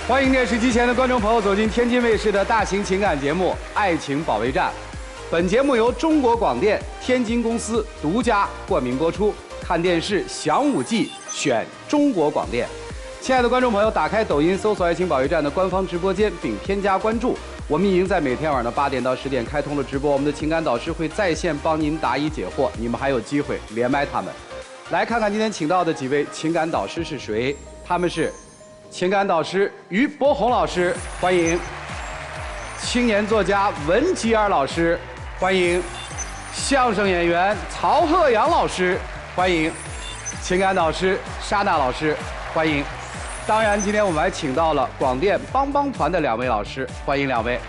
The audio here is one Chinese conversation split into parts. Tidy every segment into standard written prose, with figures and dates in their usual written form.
欢迎电视机前的观众朋友走进天津卫视的大型情感节目《爱情保卫战》。本节目由中国广电天津公司独家冠名播出。看电视享5 G， 选中国广电。亲爱的观众朋友，打开抖音搜索“爱情保卫战”的官方直播间，并添加关注。我们已经在每天晚上的8点到10点开通了直播，我们的情感导师会在线帮您答疑解惑，你们还有机会连麦他们。来看看今天请到的几位情感导师是谁？他们是情感导师于博宏老师，欢迎；青年作家文吉尔老师，欢迎；相声演员曹鹤阳老师，欢迎；情感导师莎娜老师，欢迎。当然，今天我们还请到了广电帮帮团的2位老师，欢迎2位。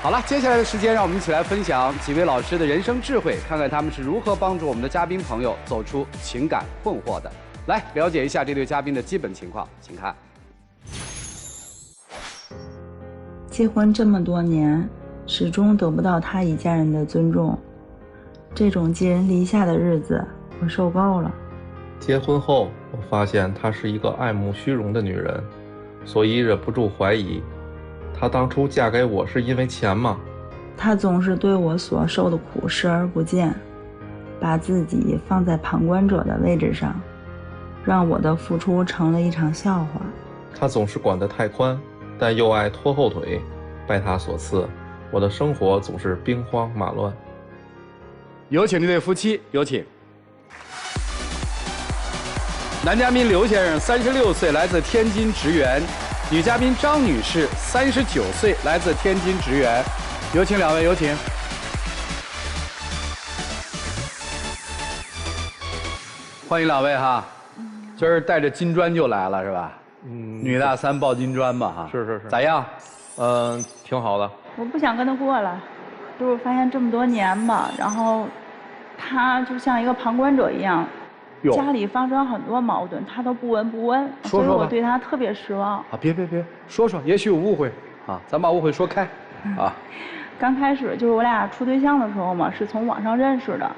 好了，接下来的时间，让我们一起来分享几位老师的人生智慧，看看他们是如何帮助我们的嘉宾朋友走出情感困惑的。来了解一下这对嘉宾的基本情况，请看。结婚这么多年，始终得不到他一家人的尊重，这种寄人篱下的日子，我受够了。结婚后，我发现她是一个爱慕虚荣的女人，所以忍不住怀疑，她当初嫁给我是因为钱吗？她总是对我所受的苦视而不见，把自己放在旁观者的位置上，让我的付出成了一场笑话。她总是管得太宽，但又爱拖后腿，拜她所赐，我的生活总是兵荒马乱。有请这对夫妻，有请。男嘉宾刘先生36岁，来自天津职员；女嘉宾张女士39岁，来自天津职员。有请2位，有请。欢迎2位哈，今儿带着金砖就来了是吧？女大3抱金砖嘛哈。是。咋样？挺好的。我不想跟他过了，就是发现这么多年吧，然后他就像一个旁观者一样。家里发生很多矛盾，他都不闻不问，所以我对他特别失望。啊，别，说，也许有误会啊，咱把误会说开啊。刚开始就是我俩处对象的时候嘛，是从网上认识的。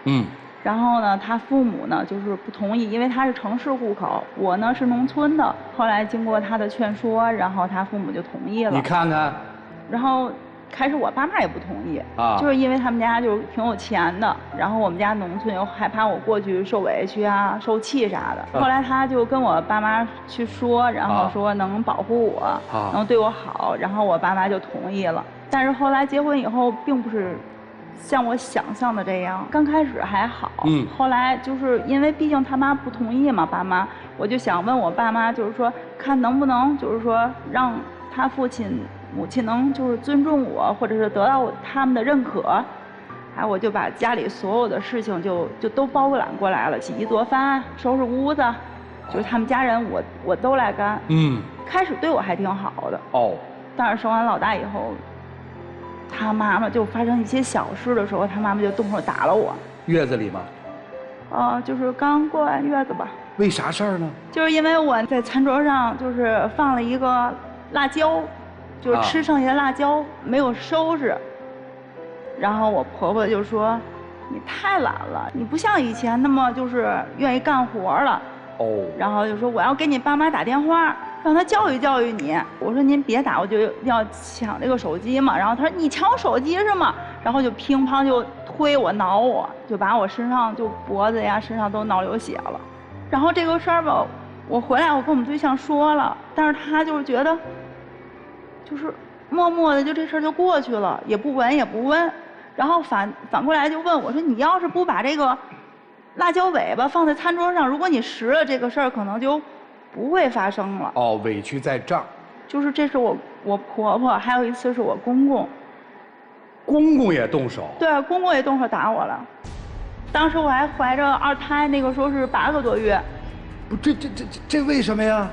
然后呢，他父母呢就是不同意，因为他是城市户口，我呢是农村的。后来经过他的劝说，然后他父母就同意了。你看看。然后开始我爸妈也不同意啊，就是因为他们家就挺有钱的，然后我们家农村又害怕我过去受委屈啊、受气啥的。后来他就跟我爸妈去说，然后说能保护我，能对我好，然后我爸妈就同意了。但是后来结婚以后，并不是像我想象的这样，刚开始还好，后来就是因为毕竟他妈不同意嘛，爸妈，我就想问我爸妈，就是说看能不能就是说让他父亲母亲能就是尊重我，或者是得到他们的认可，我就把家里所有的事情就都包揽过来了，洗衣做饭、收拾屋子，就是他们家人我都来干。开始对我还挺好的。但是生完老大以后，他妈妈就发生一些小事的时候，他妈妈就动手打了我。月子里吗？就是刚过完月子吧。为啥事儿呢？就是因为我在餐桌上就是放了一个辣椒。就是吃剩下的辣椒没有收拾，然后我婆婆就说：“你太懒了，你不像以前那么就是愿意干活了。”然后就说我要给你爸妈打电话，让他教育教育你。我说您别打，我就要抢这个手机嘛。然后他说你抢我手机是吗？然后就乒乓就推我挠我，就把我身上就脖子呀身上都挠流血了。然后这个事儿吧，我回来我跟我们对象说了，但是他就是觉得。就是默默的就这事儿就过去了，也不闻也不问，然后反过来就问我说：“你要是不把这个辣椒尾巴放在餐桌上，如果你食了这个事儿，可能就不会发生了。”委屈在这儿。就是这是我婆婆，还有一次是我公公。公公也动手？对，公公也动手打我了。当时我还怀着2胎，那个时候是8个多月。不，这为什么呀？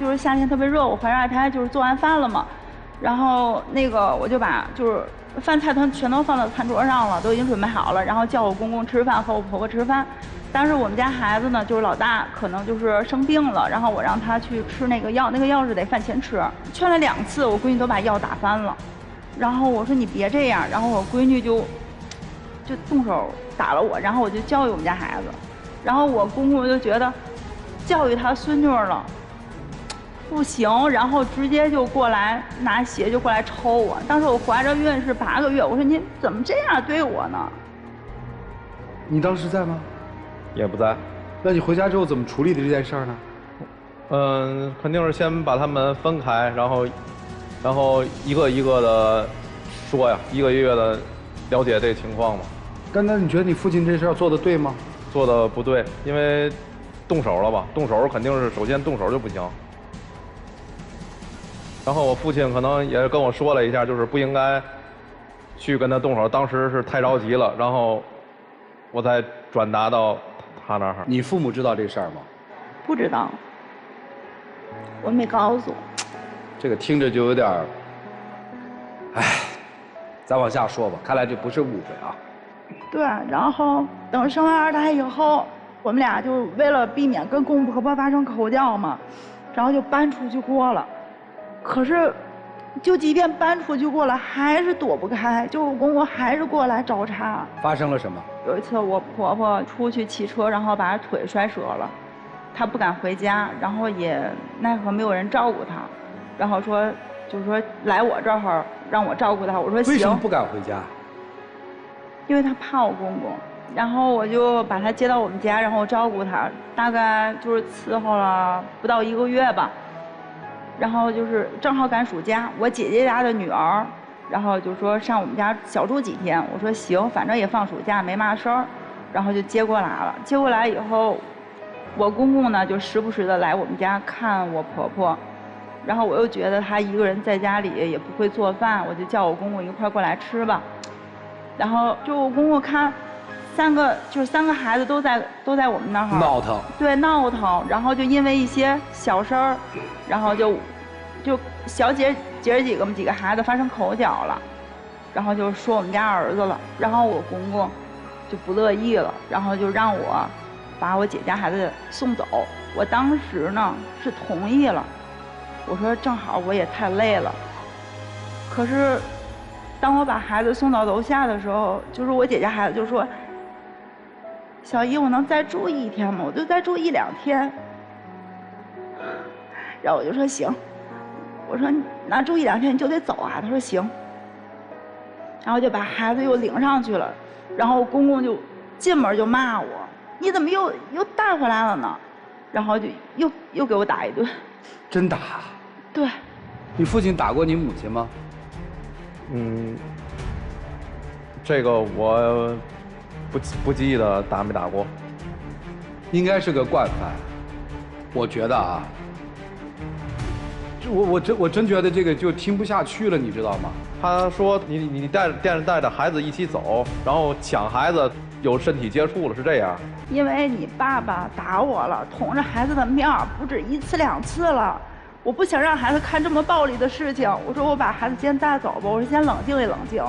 就是夏天特别热，我怀着2胎，就是做完饭了嘛。然后那个我就把就是饭菜全都放到餐桌上了，都已经准备好了，然后叫我公公吃饭和我婆婆吃饭。当时我们家孩子呢，就是老大可能就是生病了，然后我让他去吃那个药，那个药是得饭前吃。劝了2次，我闺女都把药打翻了。然后我说你别这样，然后我闺女就动手打了我，然后我就教育我们家孩子，然后我公公就觉得教育他孙女了。不行，然后直接就过来拿鞋就过来抽我。当时我怀着孕是8个月，我说您怎么这样对我呢？你当时在吗？也不在。那你回家之后怎么处理的这件事儿呢？肯定是先把他们分开，然后一个一个的说呀，一个一个的了解这个情况嘛。那你觉得你父亲这事儿做的对吗？做的不对，因为动手了吧？动手肯定是首先动手就不行。然后我父亲可能也跟我说了一下，就是不应该去跟他动手，当时是太着急了，然后我再转达到他那儿。你父母知道这事儿吗？不知道，我没告诉。这个听着就有点儿，哎，咱往下说吧。看来这不是误会啊。对，然后等生完2胎以后，我们俩就为了避免跟公公婆婆发生口角嘛，然后就搬出去过了。可是，就即便搬出去过了，还是躲不开，就我公公还是过来找茬。发生了什么？有一次我婆婆出去骑车，然后把腿摔折了，她不敢回家，然后也奈何没有人照顾她，然后就是说来我这儿让我照顾她，我说行。为什么不敢回家？因为她怕我公公，然后我就把她接到我们家，然后照顾她，大概就是伺候了不到1个月吧。然后就是正好赶暑假，我姐姐家的女儿，然后就说上我们家小住几天，我说行，反正也放暑假没嘛事儿，然后就接过来了。接过来以后，我公公呢就时不时的来我们家看我婆婆，然后我又觉得他一个人在家里也不会做饭，我就叫我公公一块过来吃吧。然后就我公公看3个孩子都在我们那儿闹腾，对，闹腾，然后就因为一些小事儿，然后就小姐几个孩子发生口角了，然后就说我们家儿子了，然后我公公就不乐意了，然后就让我把我姐家孩子送走。我当时呢是同意了，我说正好我也太累了。可是当我把孩子送到楼下的时候，就是我姐家孩子就说，小姨，我能再住1天吗？我就再住1、2天。然后我就说行，我说那住1、2天你就得走啊。他说行。然后就把孩子又领上去了，然后公公就进门就骂我，你怎么又带回来了呢？然后就又给我打一顿。真打？对。你父亲打过你母亲吗？这个我不记得打没打过，应该是个惯犯。我觉得啊，我真觉得这个就听不下去了，你知道吗？他说你带着孩子一起走，然后抢孩子有身体接触了，是这样？因为你爸爸打我了，捅着孩子的面儿，不止1次2次了。我不想让孩子看这么暴力的事情，我说我把孩子先带走吧，我说先冷静一冷静。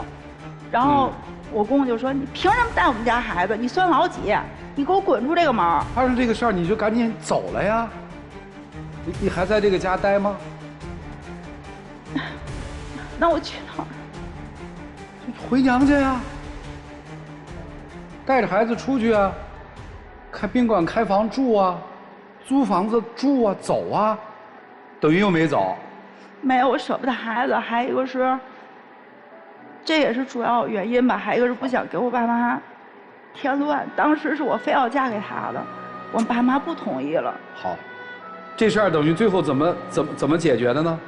然后我公公就说，你凭什么带我们家孩子？你算老几？你给我滚出这个门！发生这个事儿你就赶紧走了呀。你还在这个家待吗？那我去哪儿？回娘家呀，带着孩子出去啊，开宾馆开房住啊，租房子住啊，走啊，等于又没走。没有，我舍不得孩子，还有一个是，这也是主要原因吧，还有一个是不想给我爸妈添乱。当时是我非要嫁给他的，我爸妈不同意了。好，这事儿等于最后怎么解决的呢？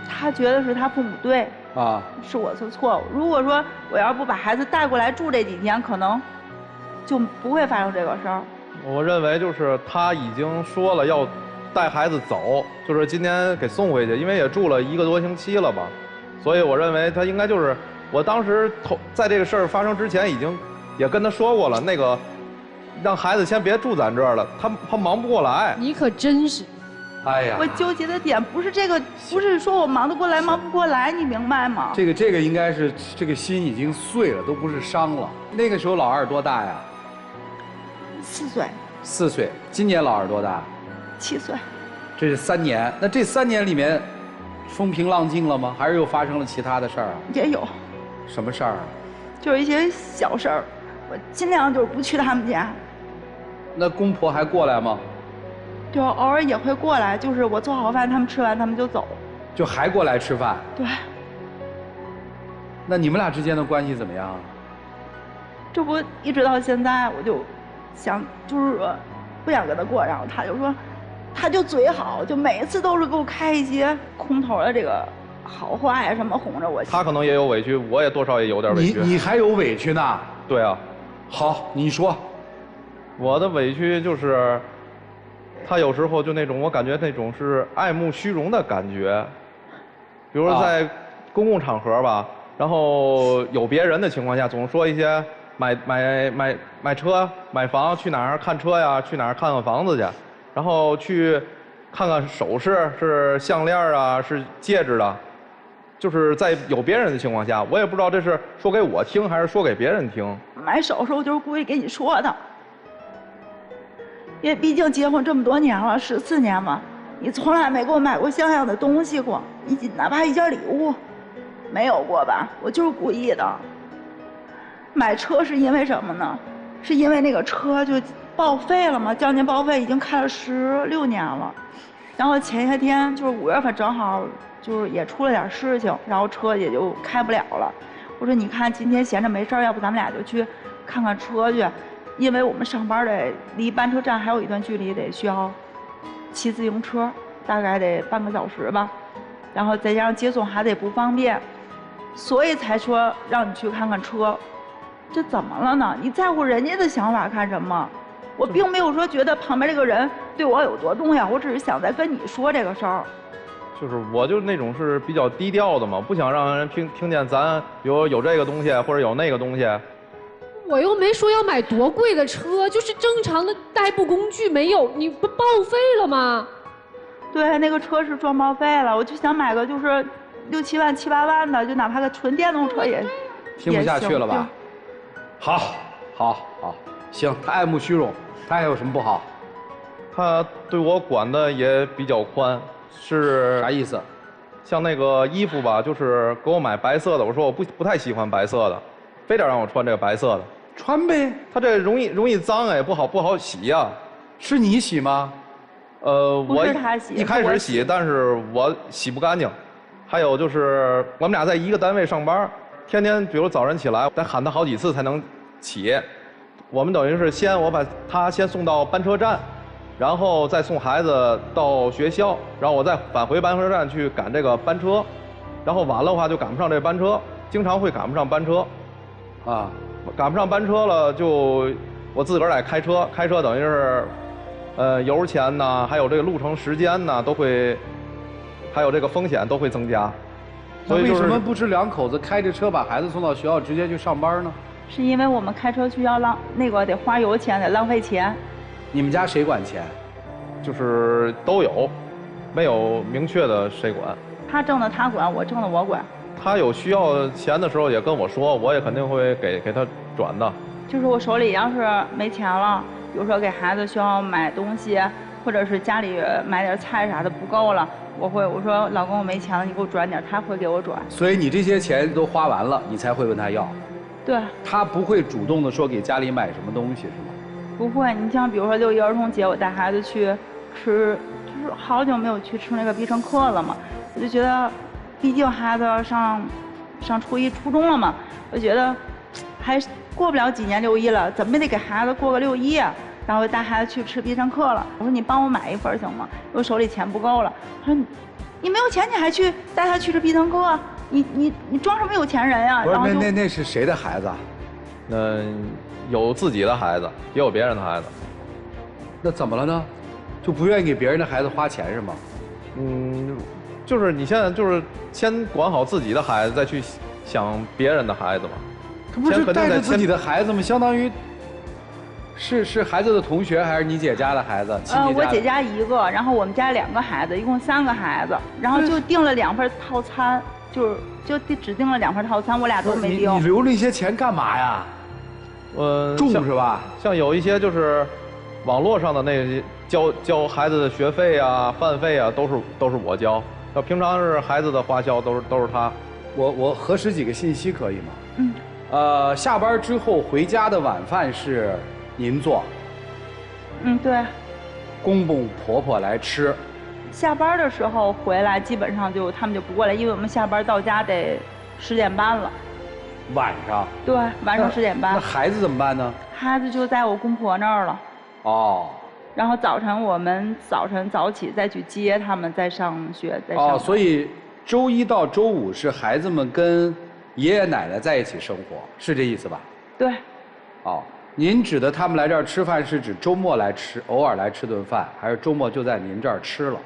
他觉得是他父母对啊，是我的错误。如果说我要不把孩子带过来住这几天，可能就不会发生这个事儿。我认为就是他已经说了要带孩子走，就是今天给送回去，因为也住了1个多星期了吧，所以我认为他应该就是我当时在这个事儿发生之前已经也跟他说过了，那个让孩子先别住咱这儿了，他忙不过来。你可真是。哎呀，我纠结的点不是这个，不是说我忙得过来忙不过来，你明白吗？这个应该是这个心已经碎了，都不是伤了。那个时候老二多大呀？4岁。4岁。今年老二多大？7岁。这是3年。那这3年里面，风平浪静了吗？还是又发生了其他的事儿啊？也有。什么事儿啊？就是一些小事儿，我尽量就是不去他们家。那公婆还过来吗？就偶尔也会过来，就是我做好饭，他们吃完他们就走。就还过来吃饭？对。那你们俩之间的关系怎么样？这不一直到现在，我就想就是说不想跟他过，然后他就说，他就嘴好，就每一次都是给我开一些空头的这个好话呀什么哄着我。他可能也有委屈，我也多少也有点委屈。你还有委屈呢？对啊。好，你说。我的委屈就是，他有时候就那种，我感觉那种是爱慕虚荣的感觉。比如说在公共场合吧，然后有别人的情况下，总说一些买车、买房，去哪儿看车呀，去哪儿看看房子去，然后去看看首饰，是项链啊，是戒指的，就是在有别人的情况下，我也不知道这是说给我听还是说给别人听。买首饰我就是故意给你说的，因为毕竟结婚这么多年了，14年嘛。你从来没给我买过像样的东西过，哪怕一件礼物，没有过吧？我就是故意的。买车是因为什么呢？是因为那个车就报废了嘛，将近报废，已经开了16年了。然后前些天就是5月份，正好就是也出了点事情，然后车也就开不了了。我说你看今天闲着没事儿，要不咱们俩就去看看车去，因为我们上班得离班车站还有一段距离，得需要骑自行车，大概得半个小时吧，然后再加上接送还得不方便，所以才说让你去看看车。这怎么了呢？你在乎人家的想法干什么？我并没有说觉得旁边这个人对我有多重要，我只是想在跟你说这个事儿。就是我就那种是比较低调的嘛，不想让人听见咱比如有这个东西或者有那个东西。我又没说要买多贵的车，就是正常的代步工具，没有，你不报废了吗？对，那个车是撞报废了，我就想买个就是6、7万、7、8万的，就哪怕个纯电动车也。听不下去了吧？好，行，他爱慕虚荣，他还有什么不好？他对我管的也比较宽，是啥意思？像那个衣服吧，就是给我买白色的，我说我不太喜欢白色的，非得让我穿这个白色的。穿呗，他这容易脏哎，不好洗呀。是你洗吗？我洗一开始洗，但是我洗不干净。还有就是我们俩在一个单位上班，天天比如早晨起来得喊他好几次才能起。我们等于是我把他先送到班车站，然后再送孩子到学校，然后我再返回班车站去赶这个班车，然后晚了的话就赶不上这班车，经常会赶不上班车，啊，赶不上班车了就我自个儿得开车等于是，油钱呐，还有这个路程时间呐，都会，还有这个风险都会增加。所以为什么不是两口子开着车把孩子送到学校直接去上班呢？是因为我们开车去要得花油钱，得浪费钱。你们家谁管钱？就是都有，没有明确的谁管。他挣的他管，我挣的我管。他有需要钱的时候也跟我说，我也肯定会给他转的。就是我手里要是没钱了，比如说给孩子需要买东西，或者是家里买点菜啥的不够了，我说老公我没钱了，你给我转点，他会给我转。所以你这些钱都花完了，你才会问他要。对。他不会主动的说给家里买什么东西是吗？不会，你像比如说6一儿童节，我带孩子去吃，就是好久没有去吃那个必胜客了嘛，我就觉得，毕竟孩子上初一初中了嘛，我觉得还过不了几年6一了，怎么也得给孩子过个6一啊，然后带孩子去吃必胜客了。我说你帮我买一份行吗？我手里钱不够了。他说你没有钱你还去带他去吃必胜客？你装什么有钱人呀？不是，那是谁的孩子？有自己的孩子，也有别人的孩子。那怎么了呢？就不愿意给别人的孩子花钱是吗？就是你现在就是先管好自己的孩子，再去想别人的孩子嘛。他不是带着自己的孩子吗？相当于是孩子的同学还是你姐家的孩子？我姐家一个，然后我们家2个孩子，一共3个孩子，然后就订了2份套餐，就只订了2份套餐，我俩都没订。你留那些钱干嘛呀？住是吧？像有一些就是网络上的那些交孩子的学费啊、饭费啊，都是我交。要平常是孩子的花销都是他。我核实几个信息可以吗？下班之后回家的晚饭是您做？对。公公婆婆来吃。下班的时候回来，基本上他们就不过来，因为我们下班到家得10点半了。晚上？对，晚上10点半。那孩子怎么办呢？孩子就在我公婆那儿了。哦。然后我们早晨早起再去接他们，再上学，再上。哦，所以周一到周五是孩子们跟爷爷奶奶在一起生活，是这意思吧？对。哦，您指的他们来这儿吃饭是指周末来吃，偶尔来吃顿饭，还是周末就在您这儿吃了？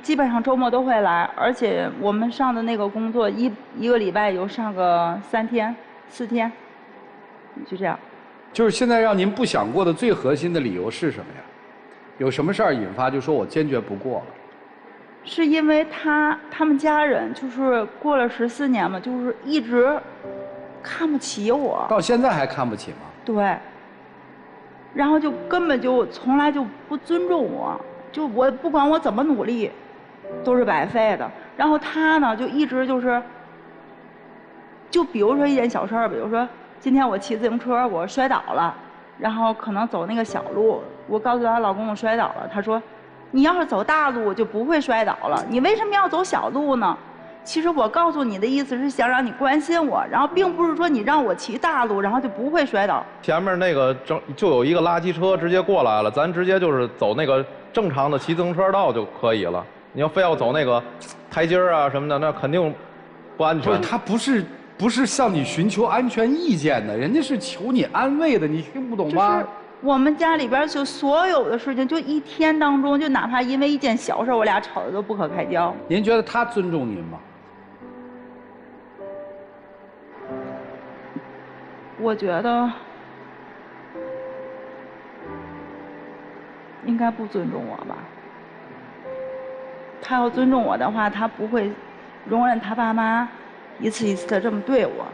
基本上周末都会来，而且我们上的那个工作一个礼拜有上个3天、4天，就这样。就是现在让您不想过的最核心的理由是什么呀？有什么事儿引发就说我坚决不过了？是因为他们家人就是过了14年嘛，就是一直看不起我。到现在还看不起吗？对。然后就根本就从来就不尊重我，就我不管我怎么努力，都是白费的。然后他呢就一直就比如说一件小事儿，比如说今天我骑自行车我摔倒了，然后可能走那个小路，我告诉她老公我摔倒了，她说你要是走大路就不会摔倒了，你为什么要走小路呢？其实我告诉你的意思是想让你关心我，然后并不是说你让我骑大路然后就不会摔倒。前面那个就有一个垃圾车直接过来了，咱直接就是走那个正常的骑自行车道就可以了。你要非要走那个台阶啊什么的，那肯定不安全。不是，他不是向你寻求安全意见的，人家是求你安慰的，你听不懂吗？就是我们家里边就所有的事情，就一天当中，就哪怕因为一件小事，我俩吵得都不可开交。您觉得他尊重您吗？我觉得应该不尊重我吧。他要尊重我的话，他不会容忍他爸妈一次一次的这么对我，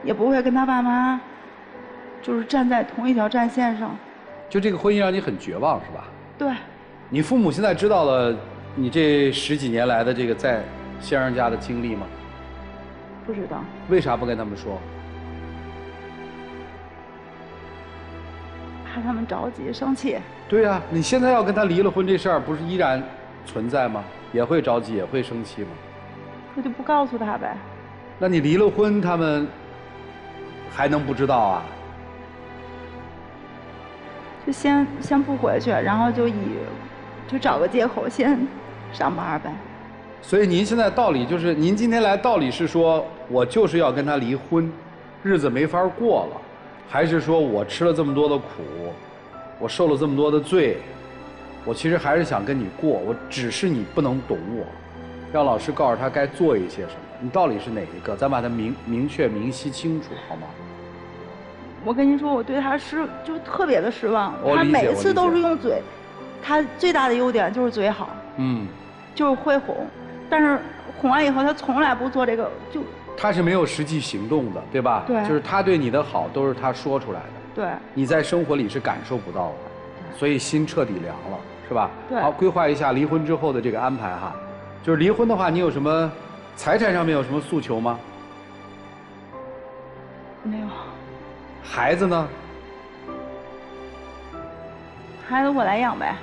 也不会跟他爸妈就是站在同一条战线上。就这个婚姻让你很绝望是吧？对。你父母现在知道了你这10几年来的这个在先生家的经历吗？不知道。为啥不跟他们说？怕他们着急生气。对呀，你现在要跟他离了婚这事儿，不是依然存在吗？也会着急，也会生气吗？我就不告诉他呗。那你离了婚，他们还能不知道啊？就先不回去，然后就找个借口先上班呗。所以您现在道理就是，您今天来道理是说我就是要跟他离婚，日子没法过了，还是说我吃了这么多的苦，我受了这么多的罪，我其实还是想跟你过，我只是你不能懂我，让老师告诉他该做一些什么。你到底是哪一个？咱把它明确明晰清楚，好吗？我跟您说，我对他就特别的失望。他我理解每次都是用嘴，他最大的优点就是嘴好，就是会哄，但是哄完以后他从来不做这个，就他是没有实际行动的，对吧？对，就是他对你的好都是他说出来的，对，你在生活里是感受不到的，所以心彻底凉了，是吧？对。好，规划一下离婚之后的这个安排哈，就是离婚的话，你有什么财产上面有什么诉求吗？没有。孩子呢？孩子我来养呗。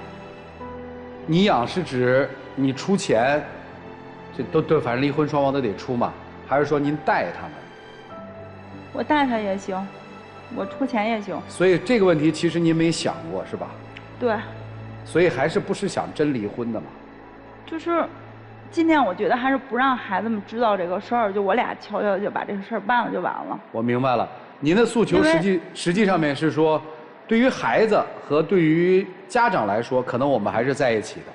你养是指你出钱，这都对，反正离婚双方都得出嘛，还是说您带他们？我带他也行，我出钱也行。所以这个问题其实您没想过是吧？对。所以还是不是想真离婚的嘛？就是今天我觉得还是不让孩子们知道这个事儿，就我俩悄悄就把这个事儿办了就完了。我明白了，您的诉求实际上面是说，对于孩子和对于家长来说，可能我们还是在一起的，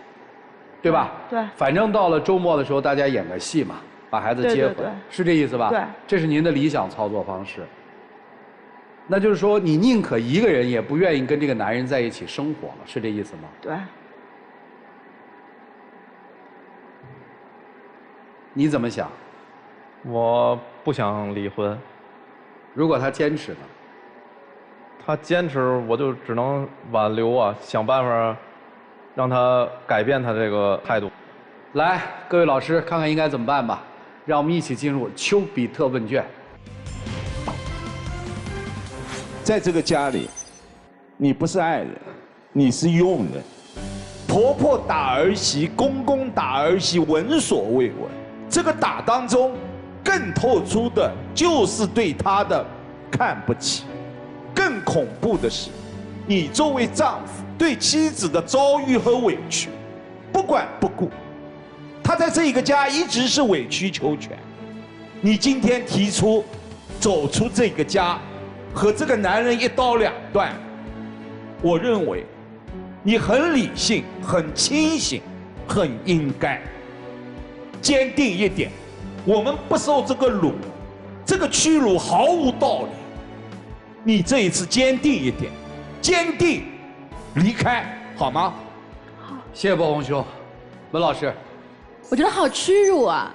对吧？对。反正到了周末的时候，大家演个戏嘛，把孩子接回，是这意思吧？对。这是您的理想操作方式。那就是说，你宁可一个人，也不愿意跟这个男人在一起生活了，是这意思吗？对。你怎么想？我不想离婚。如果他坚持呢？他坚持，我就只能挽留啊，想办法让他改变他这个态度。来，各位老师，看看应该怎么办吧。让我们一起进入丘比特问卷。在这个家里，你不是爱人，你是用人。婆婆打儿媳，公公打儿媳，闻所未闻。这个打当中，更透出的就是对她的看不起。更恐怖的是，你作为丈夫对妻子的遭遇和委屈，不管不顾。她在这个家一直是委曲求全。你今天提出走出这个家，和这个男人一刀两断，我认为你很理性、很清醒、很应该。坚定一点，我们不受这个辱，这个屈辱毫无道理。你这一次坚定一点，坚定离开，好吗？好，谢谢波红兄，文老师。我觉得好屈辱啊，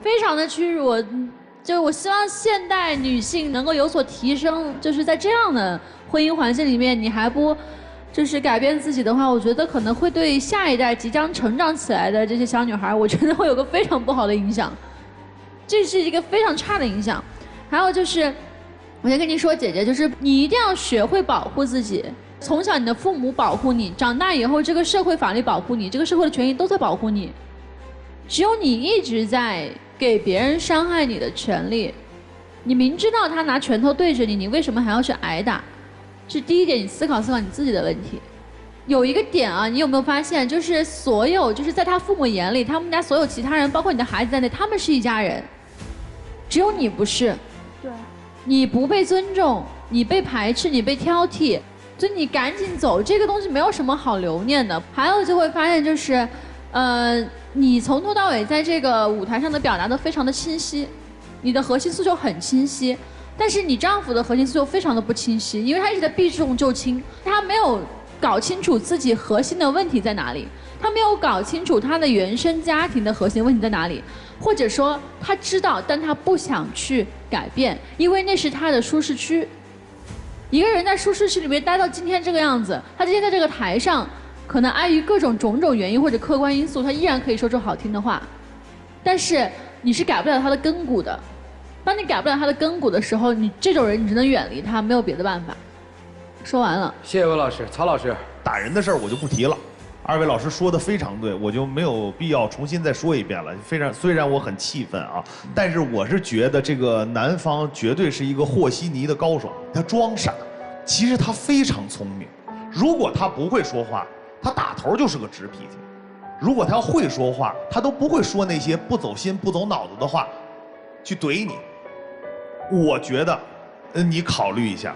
非常的屈辱。就我希望现代女性能够有所提升，就是在这样的婚姻环境里面，你还不就是改变自己的话，我觉得可能会对下一代即将成长起来的这些小女孩，我觉得会有个非常不好的影响，这是一个非常差的影响。还有就是，我先跟您说，姐姐，就是你一定要学会保护自己。从小你的父母保护你，长大以后这个社会法律保护你，这个社会的权益都在保护你。只有你一直在给别人伤害你的权利，你明知道他拿拳头对着你，你为什么还要去挨打？是第一点，你思考思考你自己的问题。有一个点啊，你有没有发现，就是所有就是在他父母眼里，他们家所有其他人，包括你的孩子在内，他们是一家人，只有你不是。对。你不被尊重，你被排斥，你被挑剔，所以你赶紧走，这个东西没有什么好留念的。还有就会发现就是，你从头到尾在这个舞台上的表达都非常的清晰，你的核心诉求很清晰，但是你丈夫的核心诉求非常的不清晰，因为他一直在避重就轻，他没有搞清楚自己核心的问题在哪里，他没有搞清楚他的原生家庭的核心问题在哪里，或者说他知道，但他不想去改变，因为那是他的舒适区。一个人在舒适区里面待到今天这个样子，他今天在这个台上，可能碍于各种种种原因或者客观因素，他依然可以说出好听的话，但是你是改不了他的根骨的。当你改不了他的根骨的时候，你这种人你只能远离他，没有别的办法。说完了。谢谢温老师，曹老师。打人的事儿我就不提了，二位老师说的非常对，我就没有必要重新再说一遍了。虽然我很气愤啊，但是我是觉得这个男方绝对是一个和稀泥的高手，他装傻，其实他非常聪明。如果他不会说话，他打头就是个直脾气；如果他要会说话，他都不会说那些不走心、不走脑子的话，去怼你。我觉得，你考虑一下。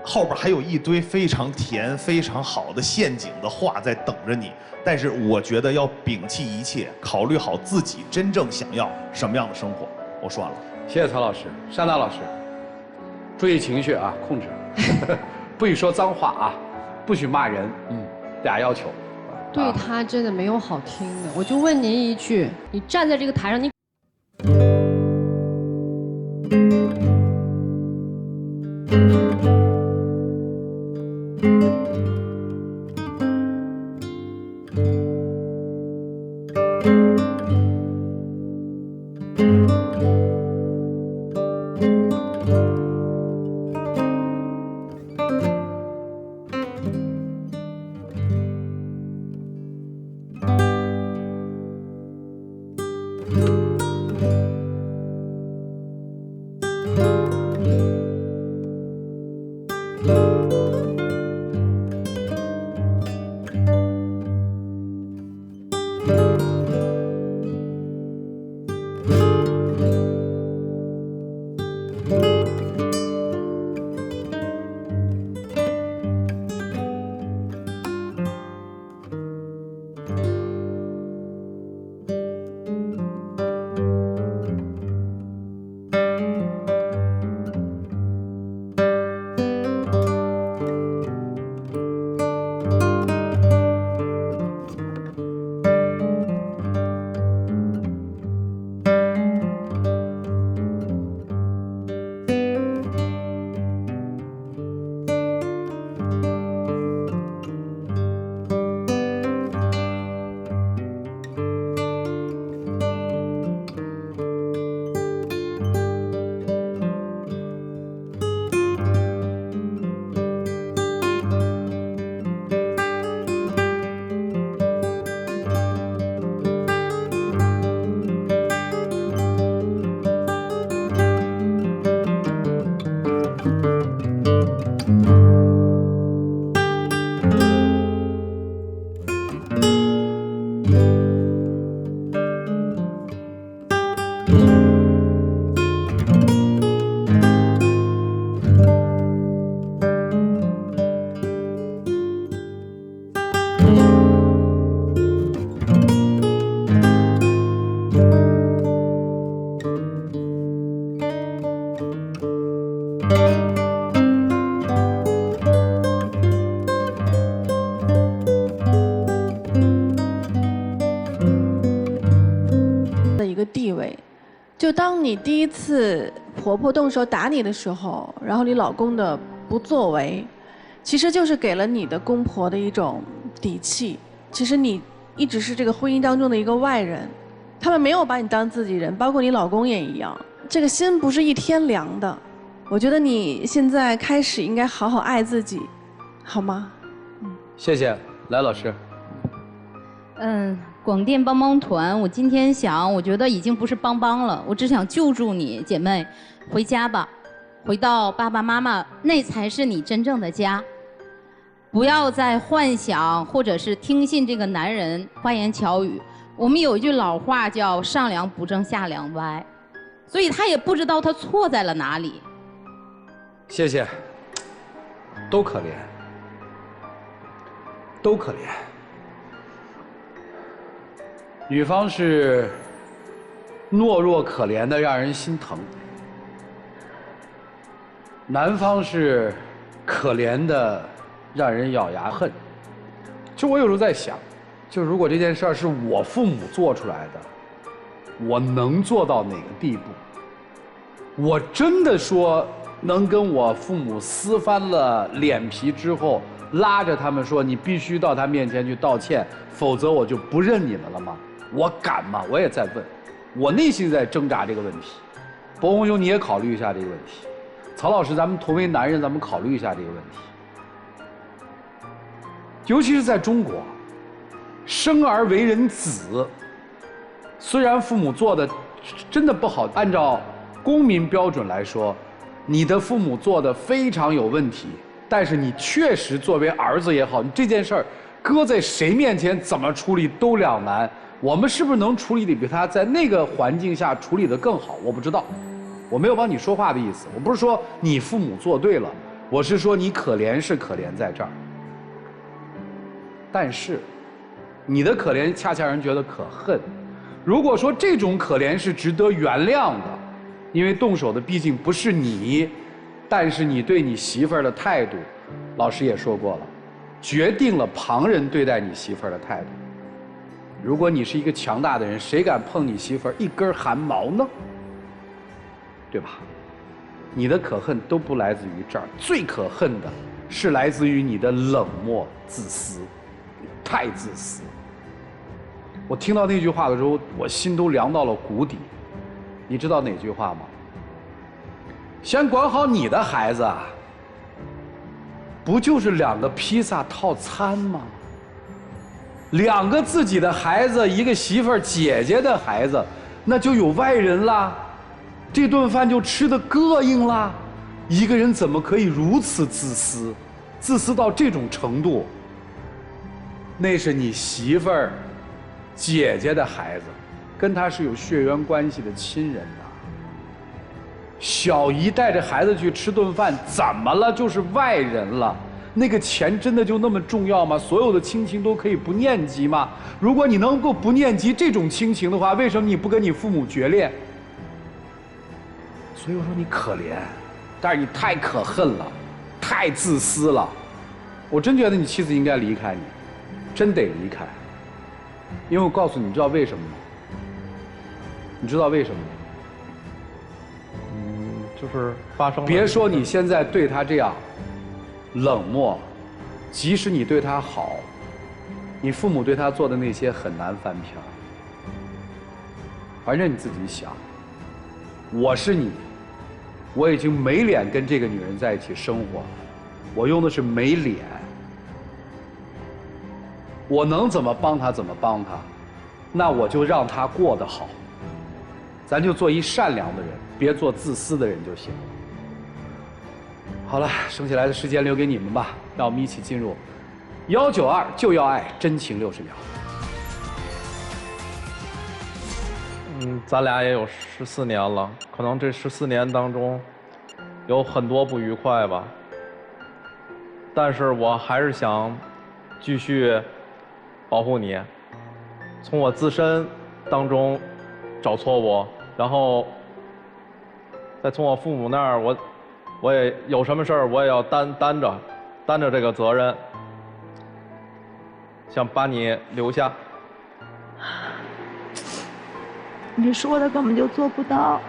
后边还有一堆非常甜、非常好的陷阱的话在等着你，但是我觉得要摒弃一切，考虑好自己真正想要什么样的生活。我说完了。谢谢曹老师，山大老师，注意情绪啊，控制，不许说脏话啊，不许骂人，俩要求。对他真的没有好听的，我就问您一句，你站在这个台上，你。个地位。就当你第一次婆婆动手打你的时候，然后你老公的不作为，其实就是给了你的公婆的一种底气。其实你一直是这个婚姻当中的一个外人，他们没有把你当自己人，包括你老公也一样。这个心不是一天凉的。我觉得你现在开始应该好好爱自己，好吗？谢谢，来老师。广电帮帮团，我今天想，我觉得已经不是帮帮了，我只想救助你，姐妹，回家吧，回到爸爸妈妈，那才是你真正的家。不要再幻想或者是听信这个男人花言巧语。我们有一句老话叫上梁不正下梁歪，所以他也不知道他错在了哪里。谢谢，都可怜，都可怜。女方是懦弱可怜的，让人心疼；男方是可怜的，让人咬牙恨。就我有时候在想，就如果这件事儿是我父母做出来的，我能做到哪个地步？我真的说能跟我父母撕翻了脸皮之后，拉着他们说你必须到他面前去道歉，否则我就不认你们了吗？我敢吗？我也在问，我内心在挣扎这个问题。博红兄，你也考虑一下这个问题。曹老师，咱们同为男人，咱们考虑一下这个问题。尤其是在中国，生而为人子，虽然父母做的真的不好，按照公民标准来说，你的父母做的非常有问题，但是你确实作为儿子也好，你这件事儿搁在谁面前怎么处理都两难。我们是不是能处理的比他在那个环境下处理得更好？我不知道，我没有帮你说话的意思。我不是说你父母做对了，我是说你可怜是可怜在这儿，但是你的可怜恰恰让人觉得可恨。如果说这种可怜是值得原谅的，因为动手的毕竟不是你，但是你对你媳妇儿的态度，老师也说过了，决定了旁人对待你媳妇儿的态度。如果你是一个强大的人，谁敢碰你媳妇儿一根汗毛呢？对吧？你的可恨都不来自于这儿，最可恨的是来自于你的冷漠、自私，太自私。我听到那句话的时候，我心都凉到了谷底。你知道哪句话吗？先管好你的孩子啊，不就是2个披萨套餐吗？2个自己的孩子，一个媳妇儿姐姐的孩子，那就有外人啦，这顿饭就吃得膈应啦。一个人怎么可以如此自私，自私到这种程度？那是你媳妇儿姐姐的孩子，跟他是有血缘关系的亲人呐。小姨带着孩子去吃顿饭，怎么了？就是外人了。那个钱真的就那么重要吗？所有的亲情都可以不念及吗？如果你能够不念及这种亲情的话，为什么你不跟你父母决裂？所以我说你可怜，但是你太可恨了，太自私了。我真觉得你妻子应该离开你，真得离开。因为我告诉你，你知道为什么吗？你知道为什么吗？就是发生了。别说你现在对他这样冷漠，即使你对他好，你父母对他做的那些很难翻篇。反正你自己想，我是你，我已经没脸跟这个女人在一起生活，我用的是没脸。我能怎么帮他怎么帮他，那我就让他过得好。咱就做一善良的人，别做自私的人就行。好了，剩下来的时间留给你们吧，让我们一起进入192就要爱真情60秒。咱俩也有14年了，可能这14年当中有很多不愉快吧，但是我还是想继续保护你，从我自身当中找错误，然后再从我父母那儿，我也有什么事儿，我也要担着这个责任，想把你留下。你说的根本就做不到，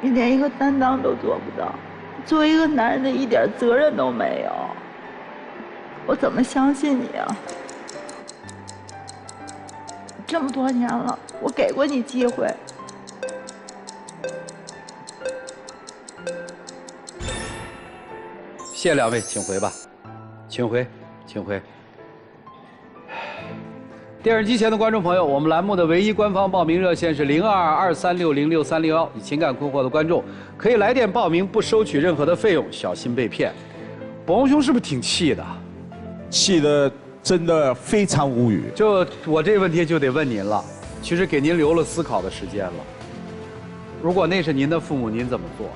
你连一个担当都做不到，作为一个男人的一点责任都没有，我怎么相信你啊？这么多年了，我给过你机会。谢谢两位，请回吧，请回，请回。电视机前的观众朋友，我们栏目的唯一官方报名热线是0223606361，以情感困惑的观众可以来电报名，不收取任何的费用，小心被骗。宝红兄是不是挺气的？气的真的非常无语。就我这个问题就得问您了，其实给您留了思考的时间了。如果那是您的父母，您怎么做？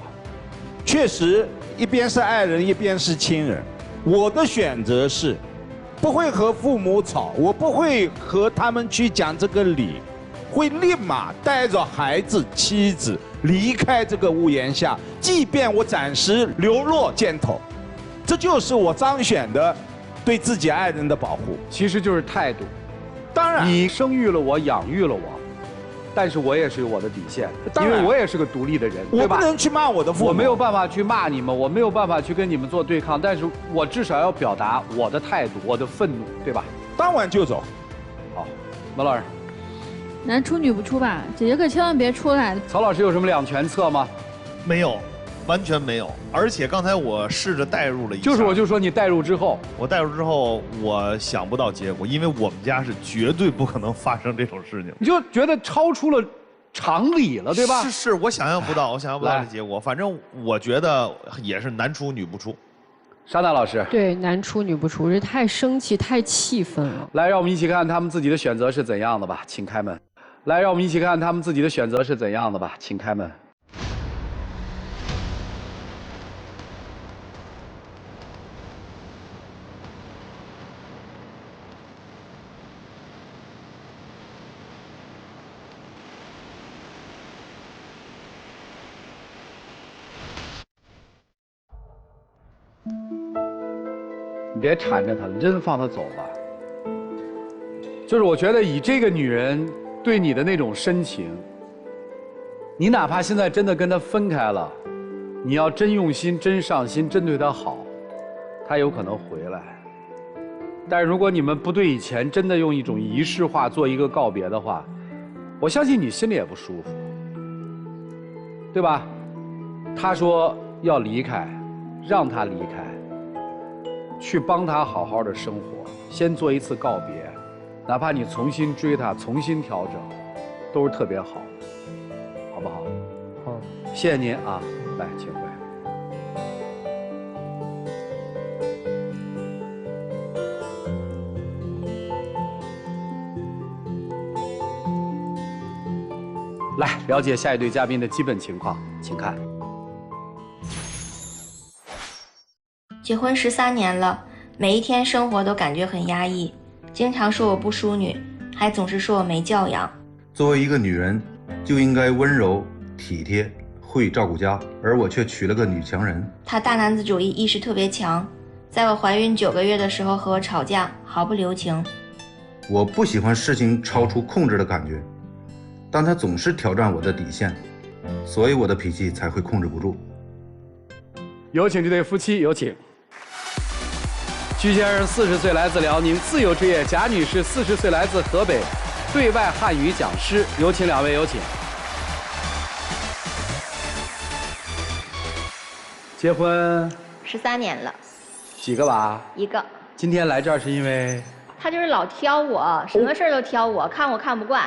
确实，一边是爱人，一边是亲人。我的选择是，不会和父母吵，我不会和他们去讲这个理，会立马带着孩子、妻子离开这个屋檐下，即便我暂时流落街头，这就是我彰显的对自己爱人的保护。其实就是态度。当然，你生育了我，养育了我，但是我也是有我的底线，因为我也是个独立的人，对吧？我不能去骂我的父母，我没有办法去骂你们，我没有办法去跟你们做对抗，但是我至少要表达我的态度，我的愤怒，对吧？当晚就走。好，马老师，男出女不出吧，姐姐可千万别出来。曹老师有什么两全策吗？没有，完全没有。而且刚才我试着代入了一下，我就说你代入之后，我代入之后，我想不到结果，因为我们家是绝对不可能发生这种事情。你就觉得超出了常理了，对吧？是，我想象不到，我想象不到的结果。反正我觉得也是男出女不出。沙娜老师，对，男出女不出，这太生气、太气愤了。来，让我们一起看他们自己的选择是怎样的吧，请开门。来，让我们一起看他们自己的选择是怎样的吧，请开门。你别缠着她了，真放她走吧。就是我觉得以这个女人对你的那种深情，你哪怕现在真的跟她分开了，你要真用心、真上心、真对她好，她有可能回来。但是如果你们不对以前真的用一种仪式化做一个告别的话，我相信你心里也不舒服，对吧？她说要离开，让她离开。去帮他好好的生活，先做一次告别，哪怕你重新追他，重新调整，都是特别好的，好不好？好，谢谢您啊，来，请回。来，了解下一对嘉宾的基本情况，请看。结婚13年了，每一天生活都感觉很压抑，经常说我不淑女，还总是说我没教养。作为一个女人，就应该温柔体贴，会照顾家，而我却娶了个女强人。他大男子主义意识特别强，在我怀孕9个月的时候和我吵架，毫不留情。我不喜欢事情超出控制的感觉，但他总是挑战我的底线，所以我的脾气才会控制不住。有请这对夫妻，有请。居先生40岁，来自辽宁，自由职业；贾女士40岁，来自河北，对外汉语讲师。有请两位，有请。结婚13年了。几个娃？1个。今天来这儿是因为他就是老挑我，什么事儿都挑我，看我看不惯。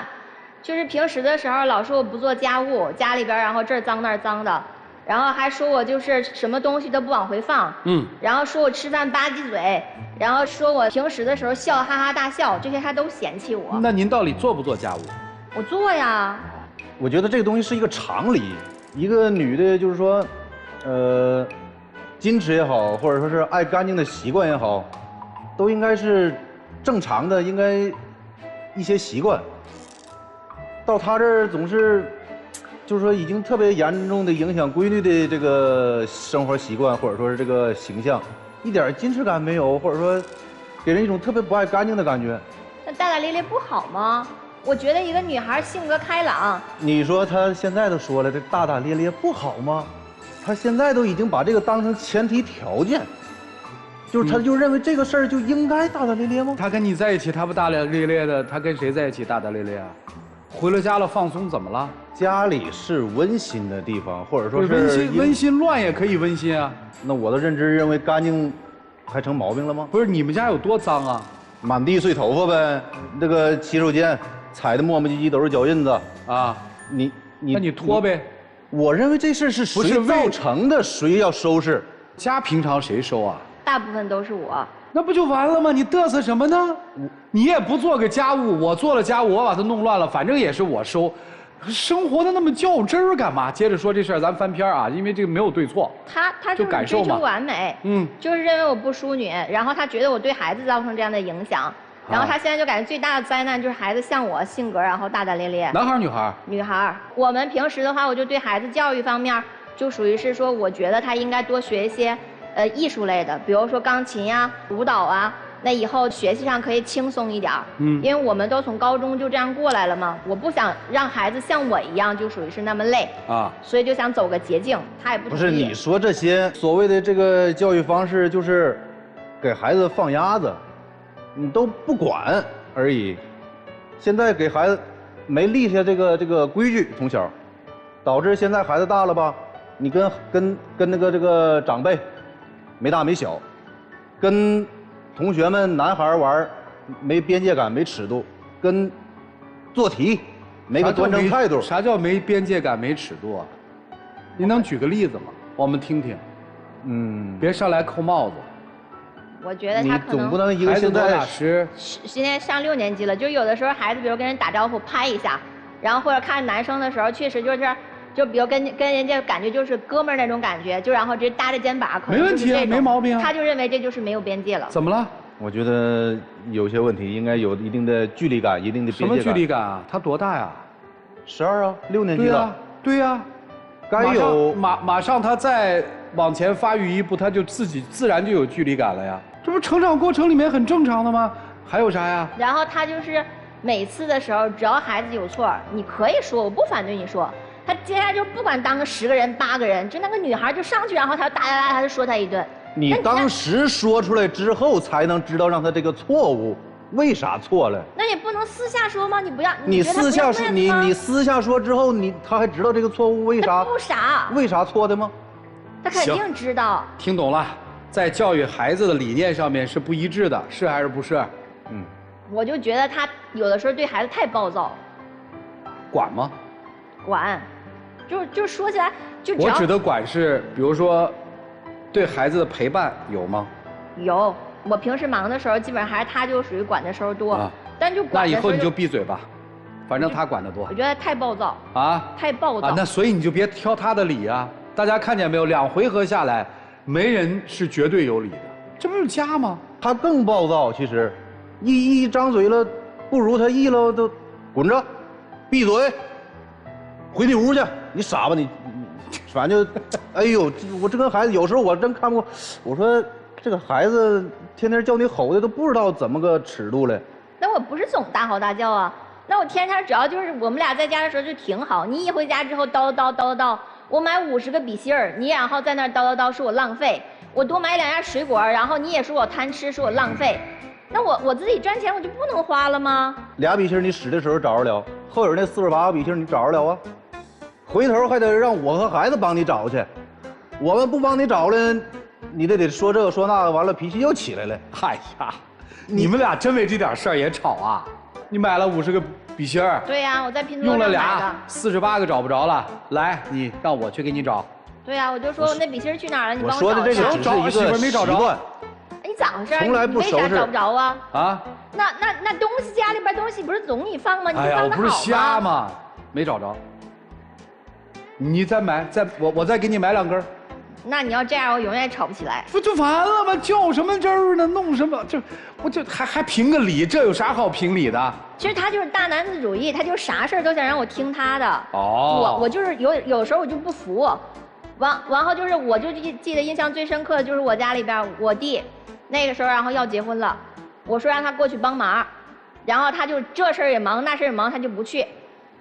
就是平时的时候老说我不做家务，家里边然后这儿脏那儿脏的。然后还说我就是什么东西都不往回放，然后说我吃饭吧唧嘴，然后说我平时的时候笑哈哈大笑，这些他都嫌弃我。那您到底做不做家务？我做呀。我觉得这个东西是一个常理，一个女的，就是说，矜持也好，或者说是爱干净的习惯也好，都应该是正常的，应该一些习惯。到她这儿总是。就是说，已经特别严重的影响闺女的这个生活习惯，或者说是这个形象，一点矜持感没有，或者说，给人一种特别不爱干净的感觉。那大大咧咧不好吗？我觉得一个女孩性格开朗，你说她现在都说了，这大大咧咧不好吗？她现在都已经把这个当成前提条件，就是她就认为这个事儿就应该大大咧咧吗？他跟你在一起，他不大大咧咧的，他跟谁在一起大大咧咧啊？回了家了放松怎么了？家里是温馨的地方，或者说是温馨乱也可以温馨啊。那我的认知认为干净还成毛病了吗？不是，你们家有多脏啊？满地碎头发呗，那个洗手间踩的磨磨唧唧都是脚印子啊！那你拖呗。我认为这事是谁造成的，谁要收拾？家平常谁收啊？大部分都是我。那不就完了吗？你嘚瑟什么呢？你也不做个家务，我做了家务，我把它弄乱了，反正也是我收。生活的那么较真儿干嘛？接着说这事儿，咱翻篇啊，因为这个没有对错。他就是追求完美，就是认为我不淑女，然后他觉得我对孩子造成这样的影响，然后他现在就感觉最大的灾难就是孩子像我性格，然后大大咧咧。男孩儿女孩儿？女孩儿。我们平时的话，我就对孩子教育方面就属于是说，我觉得他应该多学一些艺术类的，比如说钢琴呀、舞蹈啊。那以后学习上可以轻松一点，因为我们都从高中就这样过来了嘛，我不想让孩子像我一样，就属于是那么累啊，所以就想走个捷径，他也不同意。不是你说这些所谓的这个教育方式，就是给孩子放鸭子，你都不管而已。现在给孩子没立下这个规矩，从小，导致现在孩子大了吧，你跟那个这个长辈没大没小，跟同学们男孩玩没边界感没尺度，跟做题没个端正态度。啥叫没边界感没尺度啊？您能举个例子吗？我们听听。别上来扣帽子。我觉得他可能你总不能一个现在今天上6年级了，就有的时候孩子比如跟人打招呼拍一下，然后或者看男生的时候确实就比如跟人家感觉就是哥们儿那种感觉，就然后直接搭着肩膀，可能就是这种，没毛病啊。他就认为这就是没有边界了。怎么了？我觉得有些问题应该有一定的距离感，一定的边界感。什么距离感啊？他多大呀？12啊，6年级了。对呀，该有马上他再往前发育一步，他就自然就有距离感了呀。这不成长过程里面很正常的吗？还有啥呀？然后他就是每次的时候，只要孩子有错，你可以说，我不反对你说。他接下来就不管当个10个人、8个人，就那个女孩就上去，然后他他就说他一顿。你当时说出来之后，才能知道让他这个错误为啥错了。那也不能私下说吗？你不要，你私下说，你私下说之后，他还知道这个错误为啥？不傻。为啥错的吗？他肯定知道。听懂了，在教育孩子的理念上面是不一致的，是还是不是？我就觉得他有的时候对孩子太暴躁。管吗？管，就说起来就我指的管是，比如说，对孩子的陪伴有吗？有，我平时忙的时候，基本上还是他就属于管的时候多，但就那以后你就闭嘴吧，反正他管得多。我觉得太暴躁啊，太暴躁那所以你就别挑他的理啊。大家看见没有？2回合下来，没人是绝对有理的，这不是家吗？他更暴躁，其实，一张嘴了，不如他意了，都滚着，闭嘴。回你屋去，你傻吧你，反正就，哎呦，我这跟孩子有时候我真看不过，我说这个孩子天天叫你吼的都不知道怎么个尺度了。那我不是总大吼大叫啊，那我天天只要就是我们俩在家的时候就挺好，你一回家之后叨叨叨叨叨，我买50个笔芯儿，你然后在那叨叨叨说我浪费，我多买2样水果，然后你也说我贪吃，说我浪费，那我自己赚钱我就不能花了吗？2笔芯你使的时候找着了，后边那48个笔芯你找着了啊？回头还得让我和孩子帮你找去，我们不帮你找了，你得说这个说那个，完了脾气又起来了。哎呀，你们俩真为这点事儿也吵啊？你买了50个笔芯儿？对呀，我在拼多多用了买的，48个找不着了。来，你让我去给你找。对呀，我就说那笔芯去哪儿了？你帮我说的这个只是一个习惯。你咋回事？从来不收拾。为啥找不着啊？啊？那东西家里边东西不是总你放吗？你放得好吗？哎呀，我不是瞎吗？没找着。你再买，我再给你买2根。那你要这样，我永远吵不起来。不就完了吗？较什么真儿呢？弄什么？我就还评个理，这有啥好评理的？其实他就是大男子主义，他就啥事儿都想让我听他的。哦。我就是有时候我就不服，完后就是我就记得印象最深刻的就是我家里边我弟，那个时候然后要结婚了，我说让他过去帮忙，然后他就这事儿也忙那事儿也忙，他就不去。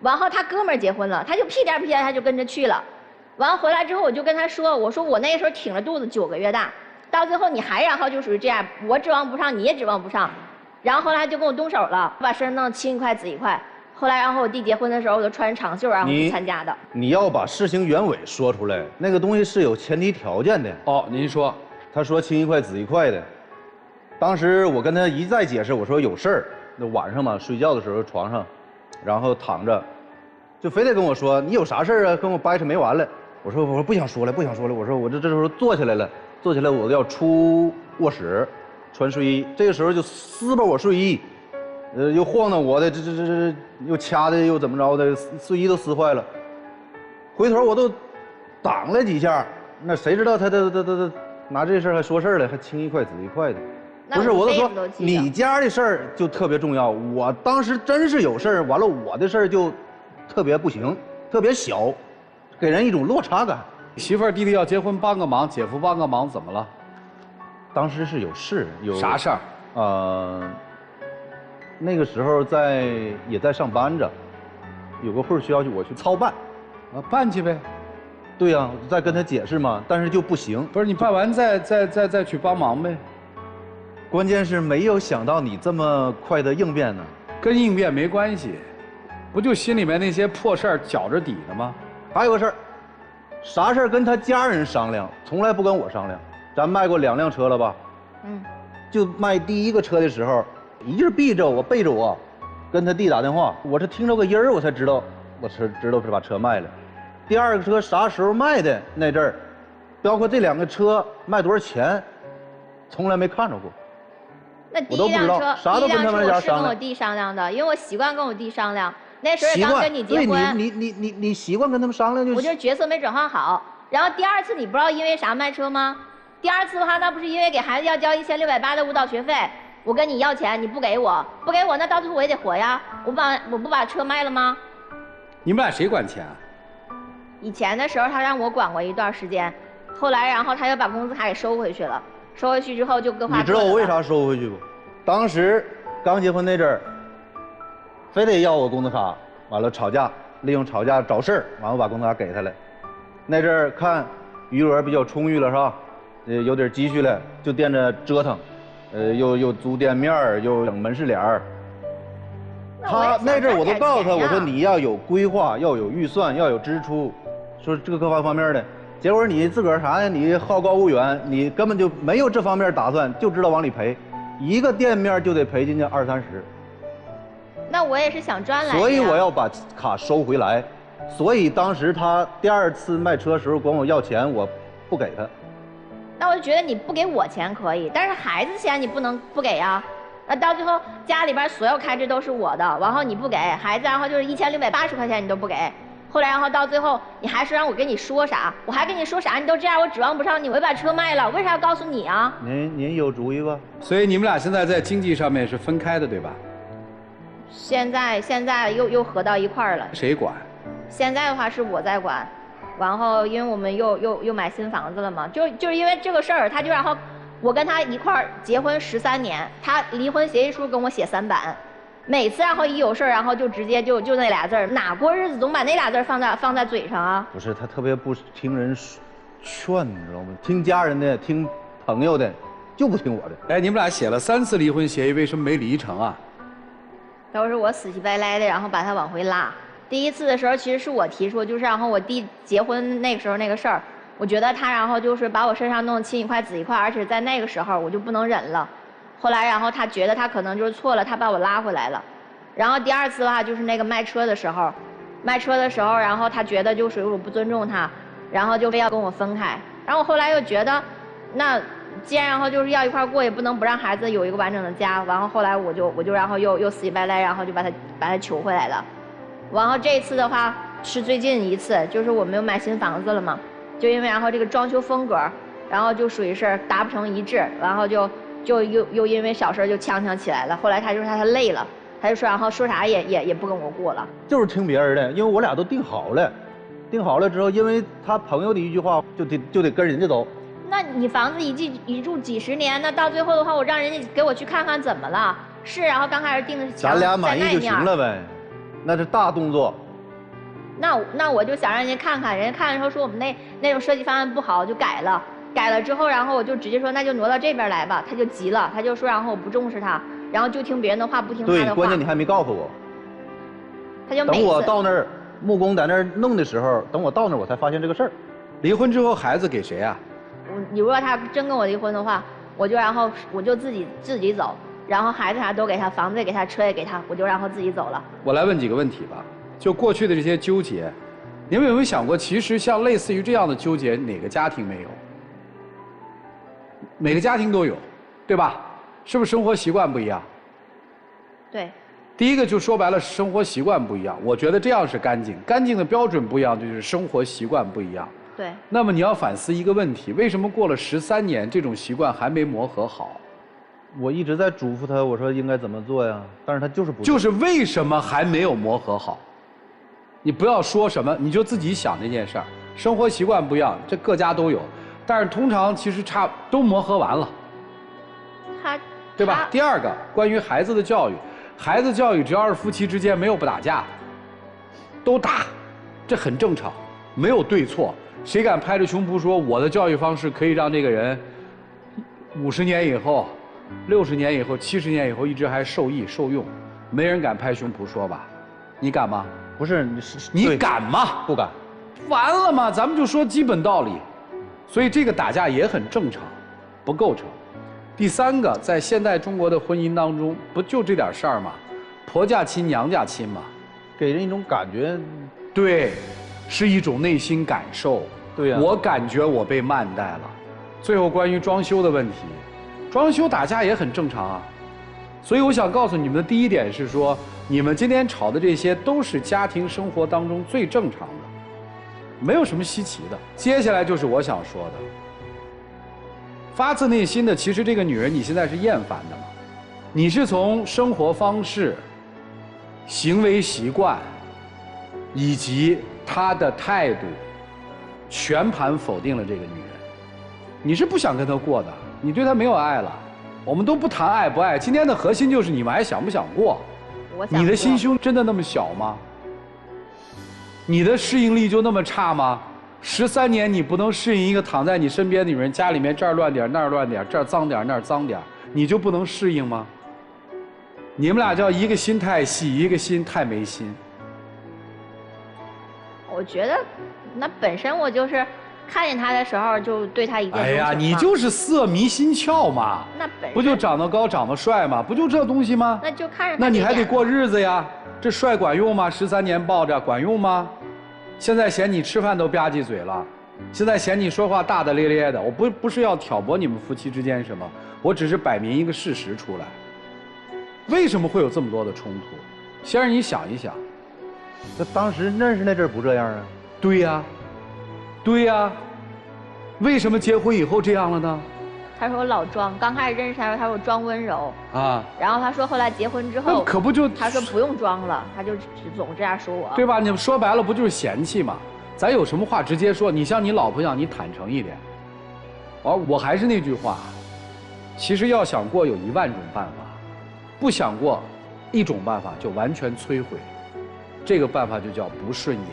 完后他哥们儿结婚了，他就屁颠屁颠他就跟着去了。完回来之后我就跟他说，我说我那时候挺着肚子9个月大，到最后你还然后就属于这样，我指望不上，你也指望不上。然后后来他就跟我动手了，把身上弄青一块紫一块。后来然后我弟结婚的时候，我就穿长袖然后去参加的。你要把事情原委说出来，那个东西是有前提条件的。哦，您说，他说青一块紫一块的，当时我跟他一再解释，我说有事儿，那晚上嘛睡觉的时候床上，然后躺着，就非得跟我说你有啥事儿啊，跟我掰扯没完了。我说不想说了，不想说了。我说我这时候坐起来了，坐起来我要出卧室，穿睡衣，这个时候就撕吧我睡衣。又晃荡我的，这又掐的又怎么着的，睡衣都撕坏了。回头我都挡了几下，那谁知道他拿这事儿还说事儿了，还青一块紫一块的。不是，我都说你家的事儿就特别重要。我当时真是有事儿，完了我的事儿就特别不行，特别小，给人一种落差感。媳妇儿弟弟要结婚帮个忙，姐夫帮个忙，怎么了？当时是有事，有啥事儿？那个时候也在上班着，有个会儿需要我去操办，办去呗。对呀，再跟他解释嘛，但是就不行。不是你办完再去帮忙呗。关键是没有想到你这么快的应变呢。跟应变没关系，不就心里面那些破事儿搅着底呢吗？还有个事儿，啥事儿跟他家人商量，从来不跟我商量。咱卖过2辆车了吧？就卖第一个车的时候。一直背着我，跟他弟打电话，我是听着个音儿，我才知道，知道是把车卖了。第二个车啥时候卖的那阵儿，包括这2个车卖多少钱，从来没看着过。那第一辆车，啥都跟他们家商量。是跟我弟商量的，因为我习惯跟我弟商量。那时候也刚跟你结婚，对你习惯跟他们商量就。我就是角色没转换好。然后第2次你不知道因为啥卖车吗？第2次的话，那不是因为给孩子要交1680的舞蹈学费。我跟你要钱，你不给我，那到最后我也得活呀。我不把车卖了吗？你们俩谁管钱啊？以前的时候他让我管过一段时间，后来然后他又把工资卡给收回去了。收回去之后就各花各的。你知道我为啥收回去不？当时刚结婚那阵儿，非得要我工资卡，完了吵架，利用吵架找事儿，完了我把工资卡给他了。那阵儿看余额比较充裕了是吧？有点积蓄了，就惦着折腾。又租店面儿，又整门市脸儿。他那阵我都告诉他，我说你要有规划，要有预算，要有支出，说这个各方面的。结果你自个儿啥呀？你好高骛远，你根本就没有这方面打算，就知道往里赔，一个店面就得赔进去20-30。那我也是想赚来的。所以我要把卡收回来。所以当时他第2次卖车时候管我要钱，我不给他。那我就觉得你不给我钱可以，但是孩子钱你不能不给呀。那到最后家里边所有开支都是我的，然后你不给孩子，然后就是1680块钱你都不给。后来然后到最后你还是让我跟你说啥，我还跟你说啥，你都这样，我指望不上你，我就把车卖了，为啥要告诉你啊？您有主意吧？所以你们俩现在在经济上面是分开的，对吧？现在又合到一块儿了。谁管？现在的话是我在管。然后，因为我们又买新房子了嘛，就是因为这个事儿，他就然后我跟他一块儿结婚13年，他离婚协议书跟我写3版，每次然后一有事儿，然后就直接就那俩字儿，哪过日子总把那俩字儿放在嘴上啊？不是，他特别不听人劝，你知道吗？听家人的，听朋友的，就不听我的。哎，你们俩写了3次离婚协议，为什么没离成啊？都是我死乞白赖的，然后把他往回拉。第1次的时候，其实是我提出，就是然后我弟结婚那个时候那个事儿，我觉得他然后就是把我身上弄青一块紫一块，而且在那个时候我就不能忍了。后来然后他觉得他可能就是错了，他把我拉回来了。然后第2次的话就是那个卖车的时候，然后他觉得就属于我不尊重他，然后就非要跟我分开。然后我后来又觉得，那既然然后就是要一块过，也不能不让孩子有一个完整的家。然后后来我就然后又死乞白赖，然后就把他求回来了。然后这一次的话是最近一次，就是我们又买新房子了嘛，就因为然后这个装修风格，然后就属于是达不成一致，然后就又因为小事就呛起来了。后来他就说他累了，他就说然后说啥也不跟我过了。就是听别人的，因为我俩都定好了之后，因为他朋友的一句话就得跟人家走。那你房子一住几10年，那到最后的话，我让人家给我去看看怎么了？是，然后刚开始定的是咱俩满意就行了呗，那是大动作。那我就想让人家看看，人家看了之后说我们那种设计方案不好，就改了。改了之后，然后我就直接说那就挪到这边来吧，他就急了，他就说然后我不重视他，然后就听别人的话，不听他的话。对，关键你还没告诉我。他就每次等我到那儿，木工在那儿弄的时候，等我到那儿我才发现这个事儿。离婚之后孩子给谁啊？你如果他真跟我离婚的话，我就自己走，然后孩子啥都给他，房子也给他，车也给他，我就然后自己走了。我来问几个问题吧，就过去的这些纠结，你们有没有想过，其实像类似于这样的纠结，哪个家庭没有？每个家庭都有，对吧？是不是生活习惯不一样？对。第一个就说白了，生活习惯不一样。我觉得这样是干净，干净的标准不一样，就是生活习惯不一样。对。那么你要反思一个问题：为什么过了13年，这种习惯还没磨合好？我一直在嘱咐他，我说应该怎么做呀，但是他就是不做。就是为什么还没有磨合好？你不要说什么，你就自己想这件事儿。生活习惯不一样，这各家都有，但是通常其实都磨合完了。对吧？第二个，关于孩子的教育，孩子教育只要是夫妻之间没有不打架，都打，这很正常，没有对错。谁敢拍着胸脯说我的教育方式可以让这个人50年以后、60年以后、70年以后一直还受益受用？没人敢拍胸脯说吧？你敢吗？不是，你敢吗？不敢。完了吗？咱们就说基本道理，所以这个打架也很正常，不构成。第三个，在现代中国的婚姻当中，不就这点事儿吗？婆家亲娘家亲嘛，给人一种感觉，对，是一种内心感受。对呀，我感觉我被慢待了。最后关于装修的问题，装修打架也很正常啊。所以我想告诉你们的第一点是说，你们今天吵的这些都是家庭生活当中最正常的，没有什么稀奇的。接下来就是我想说的。发自内心的，其实这个女人你现在是厌烦的吗？你是从生活方式、行为习惯以及她的态度，全盘否定了这个女人。你是不想跟她过的，你对她没有爱了。我们都不谈爱不爱，今天的核心就是你们还想不想过？你的心胸真的那么小吗？你的适应力就那么差吗？13年你不能适应一个躺在你身边的女人，家里面这儿乱点那儿乱点，这儿脏点那儿脏点，你就不能适应吗？你们俩叫一个心太细，一个心太没心。我觉得，那本身我就是看见他的时候就对他一见钟情。哎呀，你就是色迷心窍嘛。那本身不就长得高长得帅吗？不就这东西吗？那就看着他。那你还得过日子呀，这帅管用吗？13年抱着管用吗？现在嫌你吃饭都吧唧嘴了，现在嫌你说话大大咧咧的。我不是要挑拨你们夫妻之间什么，我只是摆明一个事实出来。为什么会有这么多的冲突？先让你想一想。那当时认识那阵儿不这样啊？对呀，对呀。为什么结婚以后这样了呢？他说我老装，刚开始认识他时候他说我装温柔啊，然后他说后来结婚之后，可不就他说不用装了，他就总这样说我，对吧？你们说白了不就是嫌弃吗？咱有什么话直接说，你像你老婆一样，你坦诚一点。我还是那句话，其实要想过有1万种办法，不想过1种办法就完全摧毁，这个办法就叫不顺眼。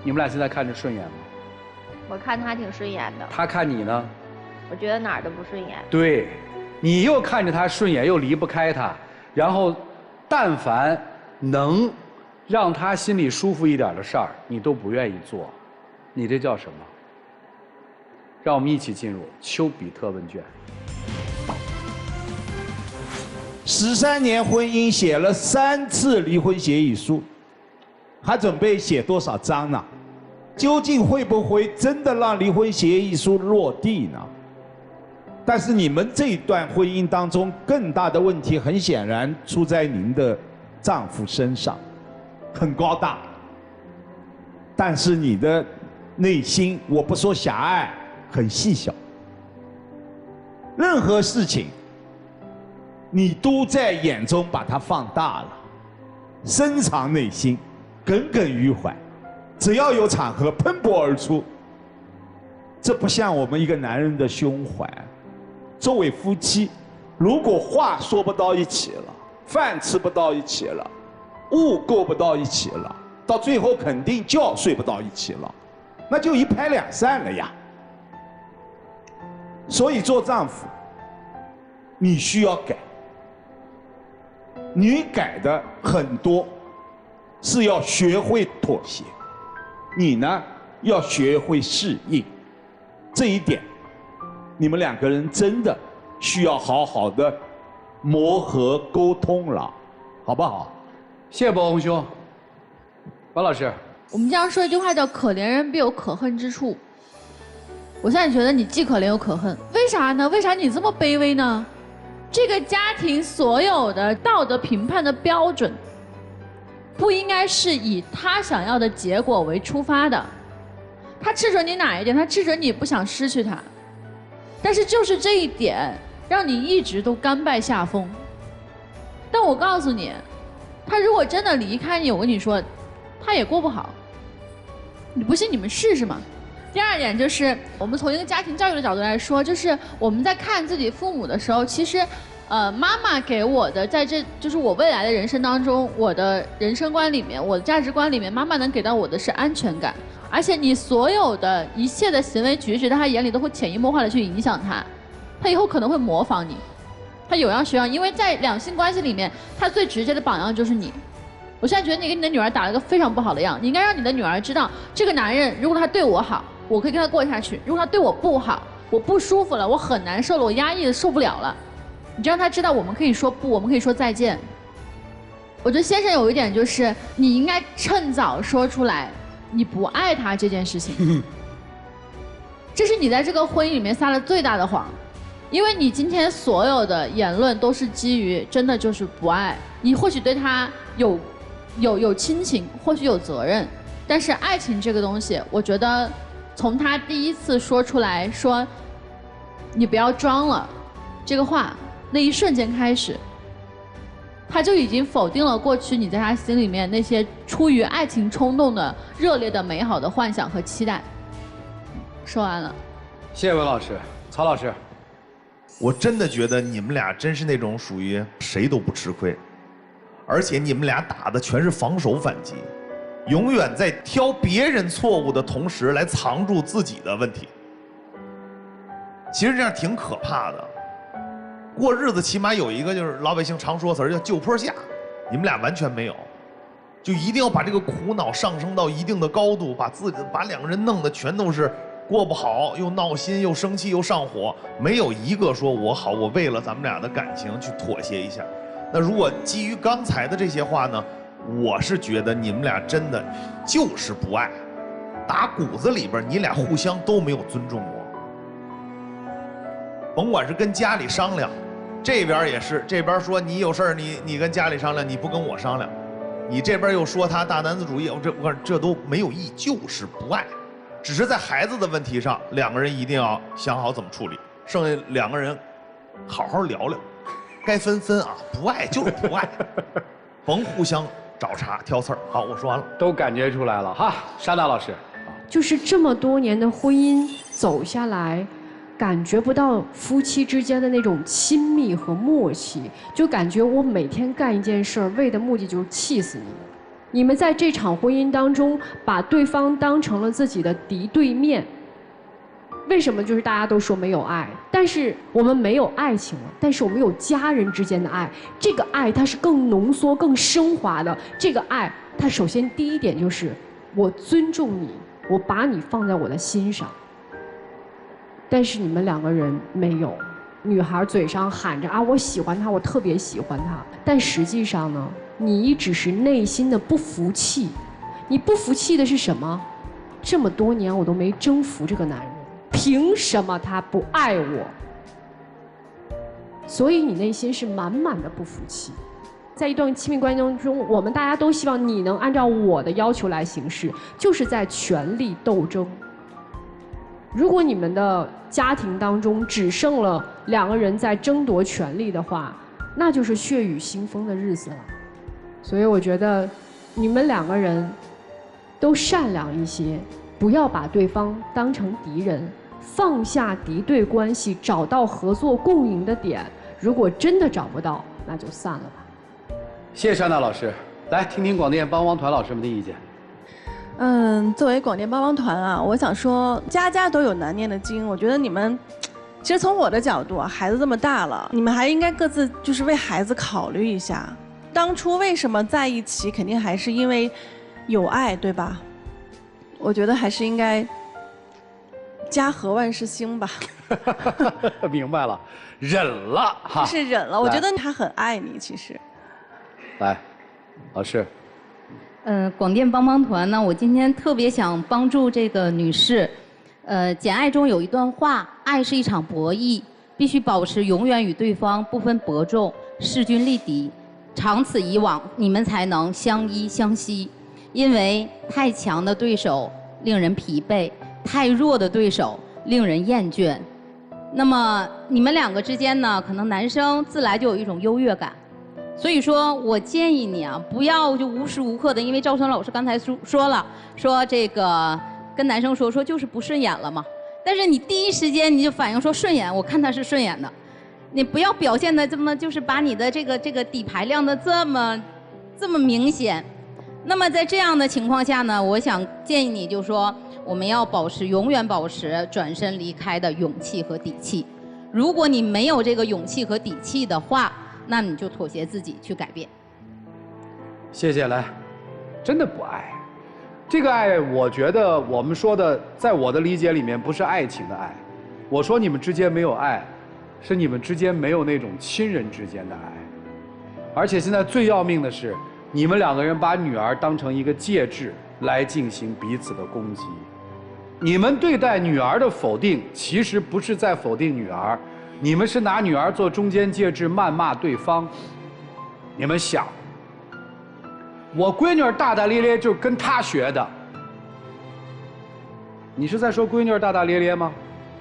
你们俩现在看着顺眼吗？我看他挺顺眼的。他看你呢？我觉得哪儿都不顺眼。对，你又看着他顺眼，又离不开他，然后，但凡能让他心里舒服一点的事儿，你都不愿意做，你这叫什么？让我们一起进入丘比特问卷。13年婚姻，写了3次离婚协议书，还准备写多少章呢？究竟会不会真的让离婚协议书落地呢？但是你们这一段婚姻当中，更大的问题很显然出在您的丈夫身上，很高大，但是你的内心，我不说狭隘，很细小。任何事情，你都在眼中把它放大了，深藏内心，耿耿于怀。只要有场合喷薄而出，这不像我们一个男人的胸怀。作为夫妻，如果话说不到一起了，饭吃不到一起了，物过不到一起了，到最后肯定觉睡不到一起了，那就一拍两散了呀。所以做丈夫，你需要改。你改的很多，是要学会妥协，你呢要学会适应。这一点，你们两个人真的需要好好的磨合沟通了，好不好？谢谢伯洪兄。王老师，我们经常说一句话叫“可怜人必有可恨之处”。我现在觉得你既可怜又可恨，为啥呢？为啥你这么卑微呢？这个家庭所有的道德评判的标准，不应该是以他想要的结果为出发的。他斥准你哪一点？他斥准你不想失去他，但是就是这一点，让你一直都甘拜下风。但我告诉你，他如果真的离开你，我跟你说，他也过不好。你不信你们试试嘛。第二点就是，我们从一个家庭教育的角度来说，就是我们在看自己父母的时候，其实，妈妈给我的，在这就是我未来的人生当中，我的人生观里面，我的价值观里面，妈妈能给到我的是安全感，而且你所有的一切的行为举止，在他眼里都会潜移默化的去影响他，他以后可能会模仿你，他有样学样，因为在两性关系里面，他最直接的榜样就是你。我现在觉得你给你的女儿打了个非常不好的样，你应该让你的女儿知道，这个男人如果他对我好，我可以跟他过下去；如果他对我不好，我不舒服了，我很难受了，我压抑的受不了了，你就让他知道我们可以说不，我们可以说再见。我觉得先生有一点就是，你应该趁早说出来你不爱他这件事情，这是你在这个婚姻里面撒了最大的谎，因为你今天所有的言论都是基于真的就是不爱，你或许对他有亲情，或许有责任，但是爱情这个东西，我觉得从他第一次说出来说你不要装了这个话那一瞬间开始，他就已经否定了过去你在他心里面那些出于爱情冲动的热烈的美好的幻想和期待。说完了。谢谢文老师。曹老师，我真的觉得你们俩真是那种属于谁都不吃亏，而且你们俩打的全是防守反击，永远在挑别人错误的同时来藏住自己的问题。其实这样挺可怕的。过日子起码有一个就是老百姓常说词儿叫就坡下，你们俩完全没有，就一定要把这个苦恼上升到一定的高度，把两个人弄得全都是过不好，又闹心又生气又上火，没有一个说我好，我为了咱们俩的感情去妥协一下。那如果基于刚才的这些话呢，我是觉得你们俩真的就是不爱，打骨子里边你俩互相都没有尊重过。甭管是跟家里商量，这边也是，这边说你有事儿你跟家里商量，你不跟我商量，你这边又说他大男子主义，这都没有意义，就是不爱。只是在孩子的问题上，两个人一定要想好怎么处理，剩下两个人好好聊聊，该分分啊，不爱就是不爱，甭互相找茬挑刺儿。好，我说完了，都感觉出来了哈。沙大老师，就是这么多年的婚姻走下来，感觉不到夫妻之间的那种亲密和默契，就感觉我每天干一件事儿，为的目的就是气死你。你们在这场婚姻当中，把对方当成了自己的敌对面。为什么？就是大家都说没有爱，但是我们没有爱情了，但是我们有家人之间的爱。这个爱它是更浓缩、更升华的。这个爱，它首先第一点就是我尊重你，我把你放在我的心上。但是你们两个人没有，女孩嘴上喊着啊我喜欢他，我特别喜欢他，但实际上呢？你只是内心的不服气，你不服气的是什么？这么多年我都没征服这个男人，凭什么他不爱我？所以你内心是满满的不服气。在一段亲密关系当中，我们大家都希望你能按照我的要求来行事，就是在权力斗争。如果你们的家庭当中只剩了两个人在争夺权力的话，那就是血雨腥风的日子了。所以我觉得你们两个人都善良一些，不要把对方当成敌人，放下敌对关系，找到合作共赢的点。如果真的找不到，那就散了吧。谢谢山大老师，来听听广电帮帮团老师们的意见。作为广电帮帮团啊，我想说，家家都有难念的经。我觉得你们，其实从我的角度啊，孩子这么大了，你们还应该各自就是为孩子考虑一下。当初为什么在一起，肯定还是因为有爱，对吧？我觉得还是应该家和万事兴吧。明白了，忍了哈。是忍了，我觉得他很爱你，其实。来，老师。广电帮帮团呢，我今天特别想帮助这个女士。《简爱》中有一段话：爱是一场博弈，必须保持永远与对方不分伯仲，势均力敌，长此以往，你们才能相依相惜。因为太强的对手令人疲惫，太弱的对手令人厌倦。那么你们两个之间呢，可能男生自来就有一种优越感。所以说我建议你啊，不要就无时无刻的，因为赵春老师刚才说了，说这个跟男生说就是不顺眼了嘛。但是你第一时间你就反应说顺眼，我看他是顺眼的，你不要表现的这么就是把你的这个底牌亮的这么明显。那么在这样的情况下呢，我想建议你就说，我们要永远保持转身离开的勇气和底气。如果你没有这个勇气和底气的话，那你就妥协自己去改变。谢谢，来，真的不爱，这个爱，我觉得我们说的，在我的理解里面不是爱情的爱，我说你们之间没有爱，是你们之间没有那种亲人之间的爱。而且现在最要命的是，你们两个人把女儿当成一个介质来进行彼此的攻击。你们对待女儿的否定，其实不是在否定女儿。你们是拿女儿做中间介质谩骂对方。你们想，我闺女大大咧咧就是跟她学的。你是在说闺女大大咧咧吗？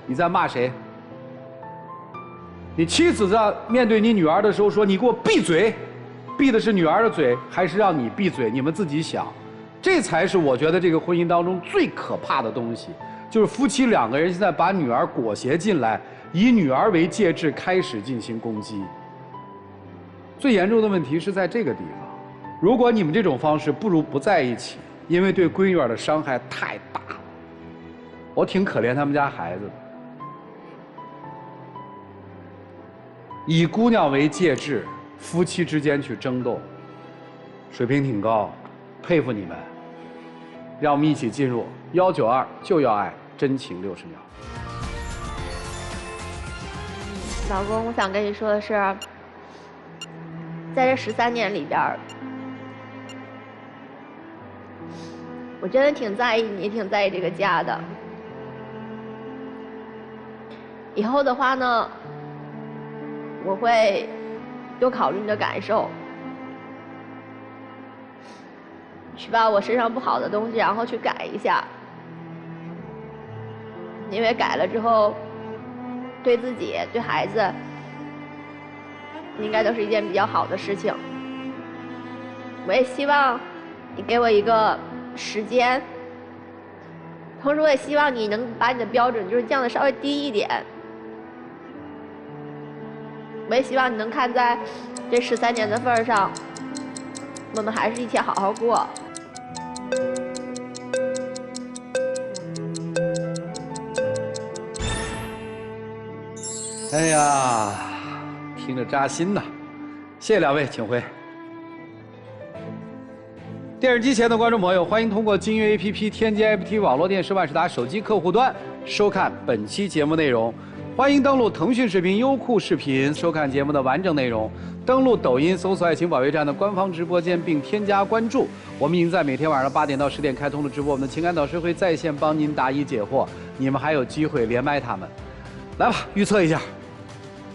你在骂谁？你妻子在面对你女儿的时候说：“你给我闭嘴！”闭的是女儿的嘴，还是让你闭嘴？你们自己想。这才是我觉得这个婚姻当中最可怕的东西，就是夫妻两个人现在把女儿裹挟进来。以女儿为介质开始进行攻击，最严重的问题是在这个地方。如果你们这种方式，不如不在一起，因为对闺女儿的伤害太大了。我挺可怜他们家孩子的，以姑娘为介质，夫妻之间去争斗，水平挺高，佩服你们。让我们一起进入192就要爱真情60秒。老公，我想跟你说的是，在这13年里边，我真的挺在意你，挺在意这个家的。以后的话呢，我会多考虑你的感受，去把我身上不好的东西，然后去改一下，因为改了之后，对自己、对孩子，应该都是一件比较好的事情。我也希望你给我一个时间，同时我也希望你能把你的标准就是降得稍微低一点。我也希望你能看在这13年的份上，我们还是一起好好过。哎呀，听着扎心呐！谢谢两位，请回。电视机前的观众朋友，欢迎通过金悦 APP 添加 FT 网络电视万事达手机客户端收看本期节目内容。欢迎登录腾讯视频、优酷视频收看节目的完整内容。登录抖音搜索“爱情保卫战”的官方直播间，并添加关注。我们已经在每天晚上8点到10点开通了直播，我们的情感导师会在线帮您答疑解惑，你们还有机会连麦他们。来吧，预测一下。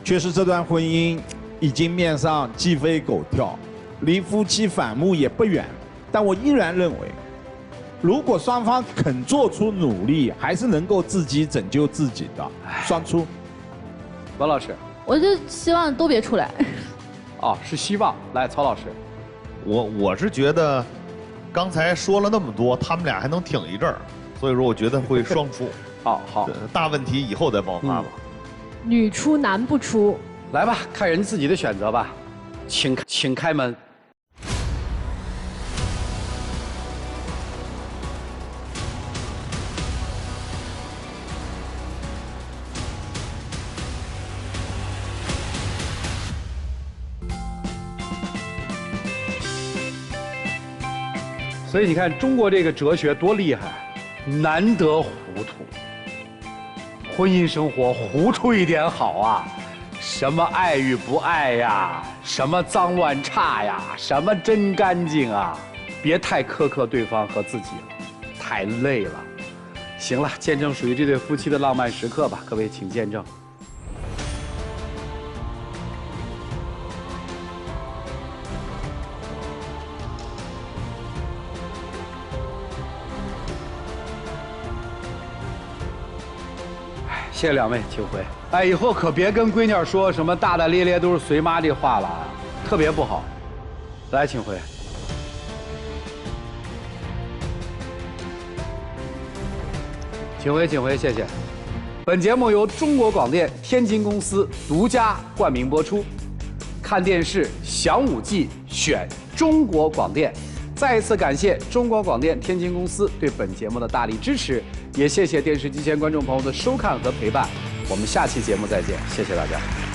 确实，这段婚姻已经面上鸡飞狗跳，离夫妻反目也不远。但我依然认为，如果双方肯做出努力，还是能够自己拯救自己的。双出。王老师，我就希望都别出来。哦，是希望。来，曹老师，我是觉得，刚才说了那么多，他们俩还能挺一阵儿，所以说我觉得会双出。好，大问题以后再爆发吧。女出男不出，来吧，看人自己的选择吧，请开门。所以你看，中国这个哲学多厉害，难得糊涂。婚姻生活糊涂一点好啊，什么爱与不爱呀，什么脏乱差呀，什么真干净啊，别太苛刻对方和自己了，太累了。行了，见证属于这对夫妻的浪漫时刻吧，各位请见证。谢谢两位，请回。哎，以后可别跟闺女说什么大大咧咧都是随妈这话了啊，特别不好。来，请回。请回，请回，谢谢。本节目由中国广电天津公司独家冠名播出。看电视享5季，选中国广电。再一次感谢中国广电天津公司对本节目的大力支持，也谢谢电视机前观众朋友的收看和陪伴。我们下期节目再见，谢谢大家。